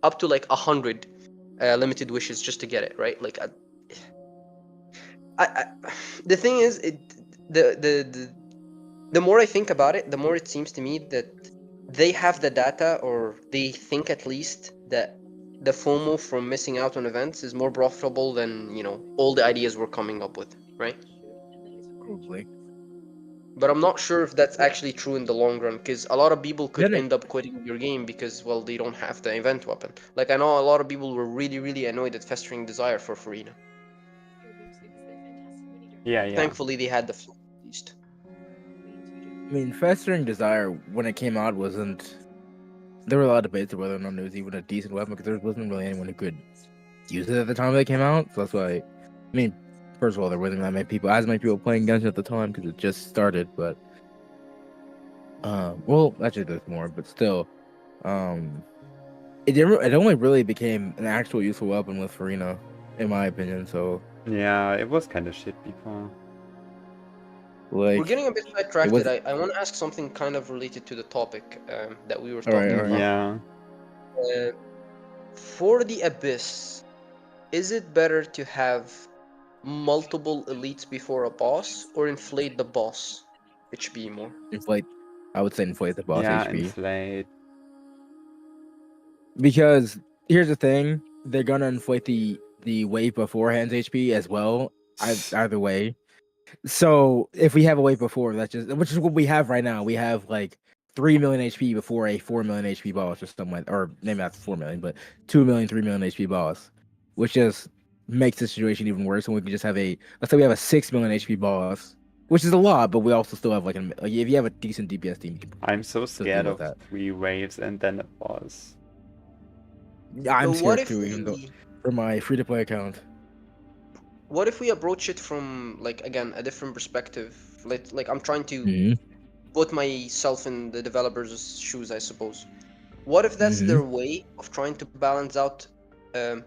up to like 100 limited wishes just to get it, right? Like, the thing is, the more I think about it, the more it seems to me that they have the data, or they think at least that the FOMO from missing out on events is more profitable than, all the ideas we're coming up with, right? Probably. But I'm not sure if that's actually true in the long run, because a lot of people could end up quitting your game because, well, they don't have the event weapon. Like, I know a lot of people were really, really annoyed at Festering Desire for Farina. Yeah. Thankfully, they had the flow, at least. I mean, Festering Desire, when it came out, wasn't... There were a lot of debates of whether or not it was even a decent weapon, because there wasn't really anyone who could use it at the time they came out. So that's why... I mean, first of all, there wasn't as many people playing Genshin at the time, because it just started, but... well, actually, there's more, but still... It only really became an actual useful weapon with Farina, in my opinion, so... Yeah, it was kind of shit before. Like, we're getting a bit sidetracked. I want to ask something kind of related to the topic that we were talking about. Yeah. For the Abyss, is it better to have multiple elites before a boss, or inflate the boss HP more? Inflate. I would say inflate the boss HP. Inflate. Because here's the thing, they're gonna inflate the wave beforehand's HP as well. Either way. So if we have a wave before, which is what we have right now. We have like 3 million HP before a 4 million HP boss or something like, or maybe not 4 million, but 2 million, 3 million HP boss, which just makes the situation even worse. And we can just have let's say we have a 6 million HP boss, which is a lot, but we also still have if you have a decent DPS team. I'm so scared of that. 3 waves and then a boss. I'm scared too, even though for my free-to-play account. What if we approach it from, like, again, a different perspective? Like I'm trying to put myself in the developer's shoes, I suppose. What if that's their way of trying to balance out AoE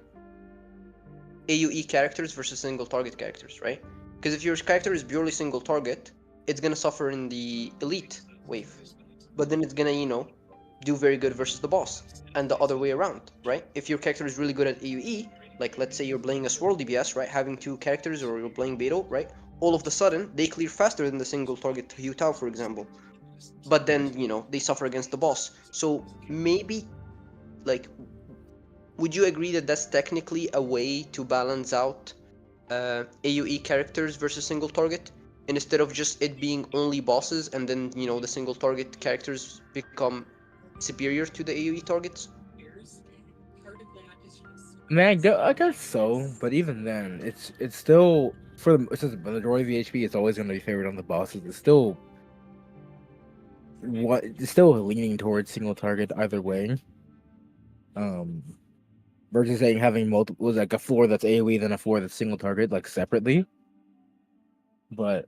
characters versus single target characters, right? Because if your character is purely single target, it's gonna suffer in the elite wave, but then it's gonna do very good versus the boss, and the other way around, right? If your character is really good at AoE, like let's say you're playing a swirl DPS, right, having two characters, or you're playing Beto, right, all of the sudden they clear faster than the single target Hu Tao, for example, but then they suffer against the boss. So maybe, like, would you agree that that's technically a way to balance out AoE characters versus single target, instead of just it being only bosses and then the single target characters become superior to the AoE targets? I mean, I guess so, but even then, it's still since the majority of the HP, it's always going to be favored on the bosses. It's still leaning towards single target either way. Versus saying having multiple, like a floor that's AoE, then a floor that's single target, like separately. But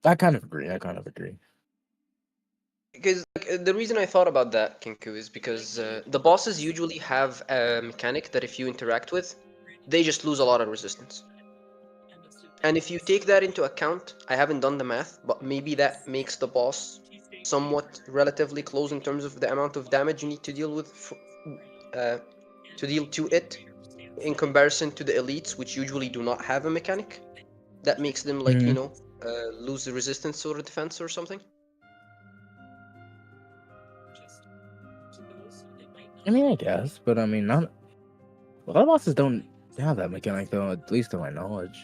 I kind of agree. Because the reason I thought about that, Kinku, is because the bosses usually have a mechanic that if you interact with, they just lose a lot of resistance. And if you take that into account, I haven't done the math, but maybe that makes the boss somewhat relatively close in terms of the amount of damage you need to deal with, to deal to it, in comparison to the elites, which usually do not have a mechanic that makes them lose the resistance or defense or something. I mean, I guess, but I mean, not a lot of bosses don't have that mechanic, though. At least to my knowledge.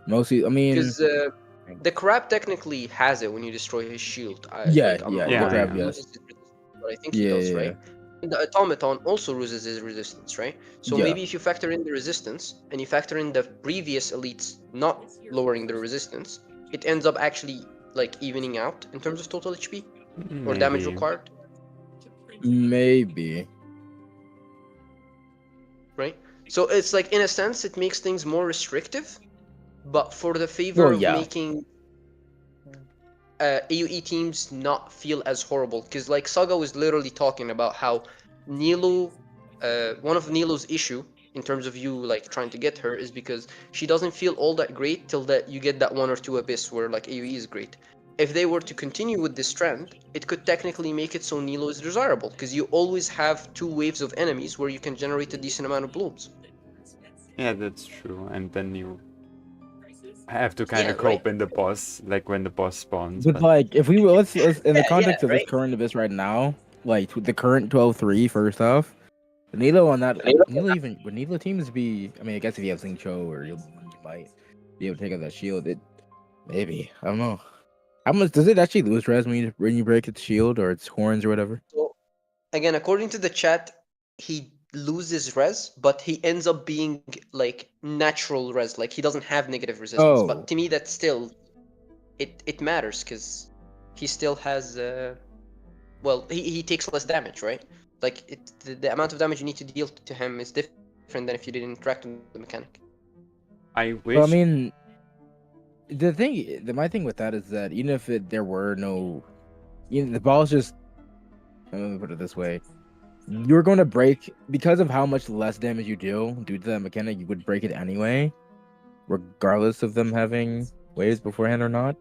Mostly, I mean, because the crab technically has it when you destroy his shield. Yeah, I'm yeah, not crab, sure yes. he loses his resistance, but I think he does, right? And the automaton also loses his resistance, right? So Yeah. maybe if you factor in the resistance and you factor in the previous elites not lowering their resistance, it ends up actually like evening out in terms of total HP or damage Maybe. required, Maybe. right? So it's like, in a sense, it makes things more restrictive, but for the favor of making AoE teams not feel as horrible. Because like Saga was literally talking about how Nilo, one of Nilo's issue in terms of you like trying to get her is because she doesn't feel all that great till that you get that 1 or 2 abyss where like AoE is great. If they were to continue with this trend, it could technically make it so Nilo is desirable, because you always have 2 waves of enemies where you can generate a decent amount of blooms. Yeah, that's true. And then you have to kind of cope in the boss, like when the boss spawns. But like, if we let's in the context of right? this current abyss right now, like the current 12-3 first off, Nilo on that, Nilo even would Nilo teams be? I mean, I guess if you have Zing Cho, or you might be able to take out that shield. It maybe, I don't know. How much does it actually lose res when you break its shield or its horns or whatever? So, again, according to the chat, he loses res, but he ends up being like natural res, like he doesn't have negative resistance. Oh. But to me, that's still it matters, because he still has well, he takes less damage, right? Like the amount of damage you need to deal to him is different than if you didn't interact with the mechanic. I wish. Well, I mean, my thing with that is that even if there were no, the ball's just. Let me put it this way: you're going to break because of how much less damage you do due to that mechanic. You would break it anyway, regardless of them having waves beforehand or not.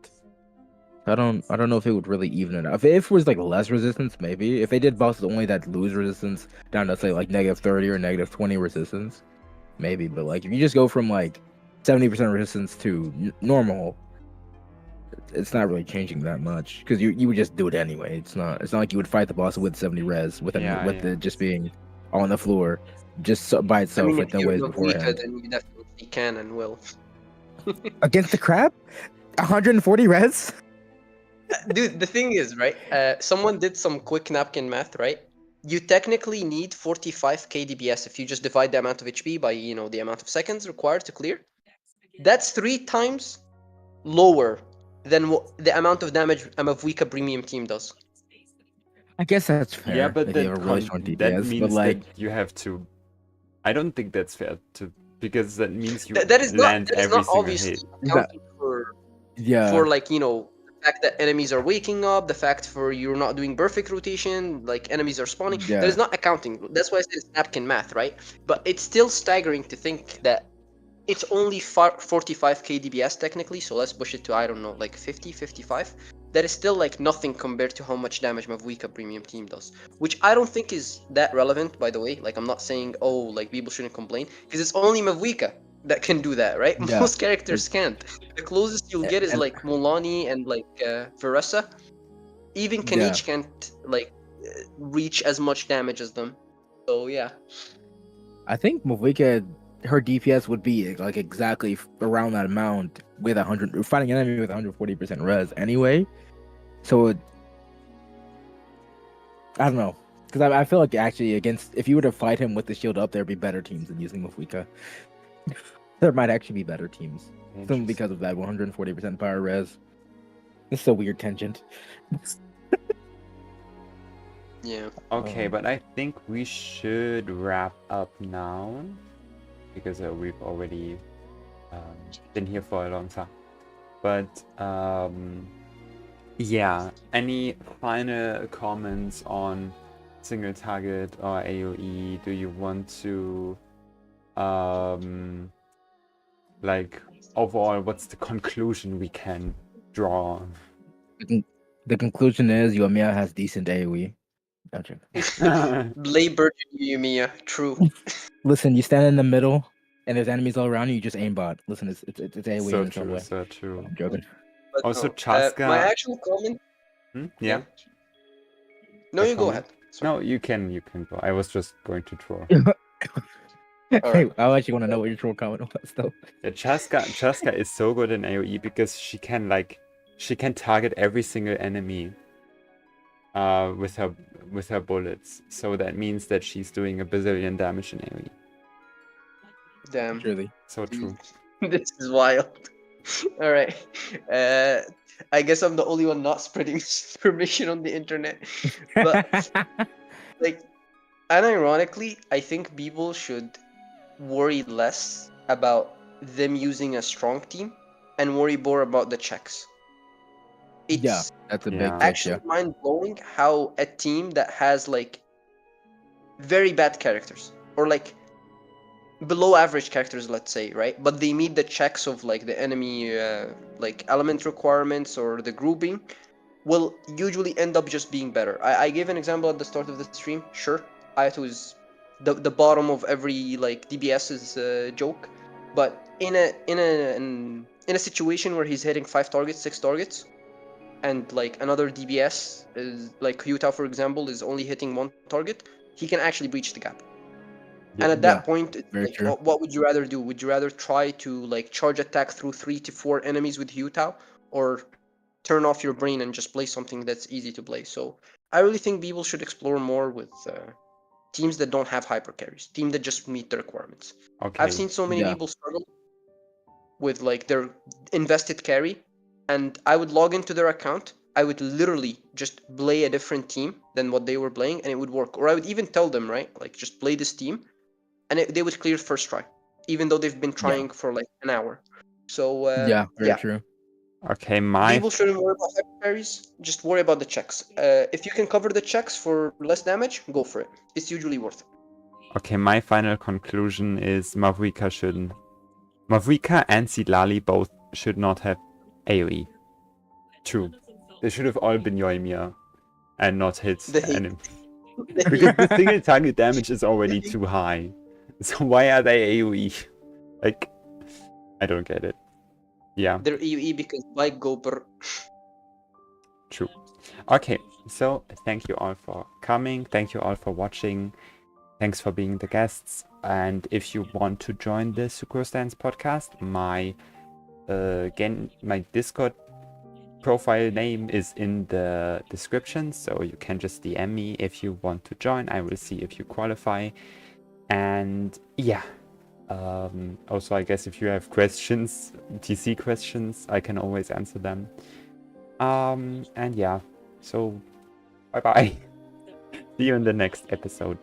I don't know if it would really even it out. If it was like less resistance, maybe. If they did bosses only that lose resistance down to say like -30 or -20 resistance, maybe. But like if you just go from like 70% resistance to normal, it's not really changing that much, because you would just do it anyway. It's not like you would fight the boss with 70 res with it just being on the floor just by itself with no waves beforehand. Then you definitely can and will. Against the crab, 140 res. Dude, the thing is, right? Someone did some quick napkin math, right? You technically need 45 KDBS if you just divide the amount of HP by the amount of seconds required to clear. That's 3 times lower than the amount of damage a Mavuika premium team does. I guess that's fair. Yeah, but that means but like that you have to. I don't think that's fair because that means you that is land not, every single obviously hit. accounting for like the fact that enemies are waking up, the fact for you're not doing perfect rotation, like enemies are spawning. Yeah. That is not accounting. That's why I said it's napkin math, right? But it's still staggering to think that it's only 45k DBS technically, so let's push it to, I don't know, like 50, 55. That is still like nothing compared to how much damage Mavuika premium team does, which I don't think is that relevant, by the way. Like, I'm not saying, oh, like people shouldn't complain, because it's only Mavuika that can do that, right? Yeah. Most characters can't. The closest you'll get is And- like Mulani and like Veressa. Even Yeah. Kanich can't like reach as much damage as them. So yeah. I think Mavuika, her DPS would be like exactly around that amount with 100, fighting an enemy with 140% res anyway. So I don't know, because I feel like actually against, if you were to fight him with the shield up, there'd be better teams than using Mavuika. There might actually be better teams simply because of that 140% power res. It's a weird tangent. Yeah. Okay, but I think we should wrap up now because we've already been here for a long time. But yeah, any final comments on single target or AoE? Do you want to like overall, what's the conclusion we can draw? The conclusion is Yoimiya has decent AoE. Gotcha. Labor Yumiya, true. Listen, you stand in the middle, and there's enemies all around you. You just aimbot. Listen, it's AoE So in some true, way. so true. I'm joking. But Also, no, Chaska. my actual comment. Yeah. No, A you go comment? ahead. Sorry. No, you can go. I was just going to draw. Hey, I actually want to know what your troll comment was, though. Yeah, Chaska is so good in AoE because she can target every single enemy with her bullets. So that means that she's doing a bazillion damage in AoE. Damn. Truly. So true. This is wild. All right. I guess I'm the only one not spreading information on the internet. But like, unironically, I think people should worry less about them using a strong team and worry more about the checks. It's Yeah, that's a big Yeah. take, actually mind-blowing how a team that has like very bad characters or like below average characters, let's say, right, but they meet the checks of like the enemy like element requirements or the grouping, will usually end up just being better. I gave an example at the start of the stream. Sure, Ayato is the bottom of every like DBS's joke, but in a situation where he's hitting 5 targets, 6 targets, and like another DBS is like Hyuta, for example, is only hitting 1 target, he can actually breach the gap. And at that point, very like, true. what would you rather do? Would you rather try to like charge attack through 3 to 4 enemies with Hyuta, or turn off your brain and just play something that's easy to play? So I really think people should explore more with teams that don't have hyper carries, teams that just meet the requirements. Okay. I've seen so many people struggle with like their invested carry, and I would log into their account. I would literally just play a different team than what they were playing, and it would work. Or I would even tell them, right, like just play this team, and they would clear first try, even though they've been trying for like an hour. So very true. Okay, people shouldn't worry about hyper carries. Just worry about the checks. If you can cover the checks for less damage, go for it. It's usually worth it. Okay, my final conclusion is Mavuika and Silali both should not have AoE. True. They should have all been Yoimiya and not hit enemy. Because the single target damage is already too high. So why are they AoE? Like, I don't get it. Yeah. They're AoE because like Gober. True. Okay, so thank you all for coming. Thank you all for watching. Thanks for being the guests. And if you want to join the Sucrose Stans podcast, my Discord profile name is in the description, so you can just DM me if you want to join. I will see if you qualify. And yeah, also I guess if you have questions, TC questions, I can always answer them. And yeah, so bye bye. See you in the next episode.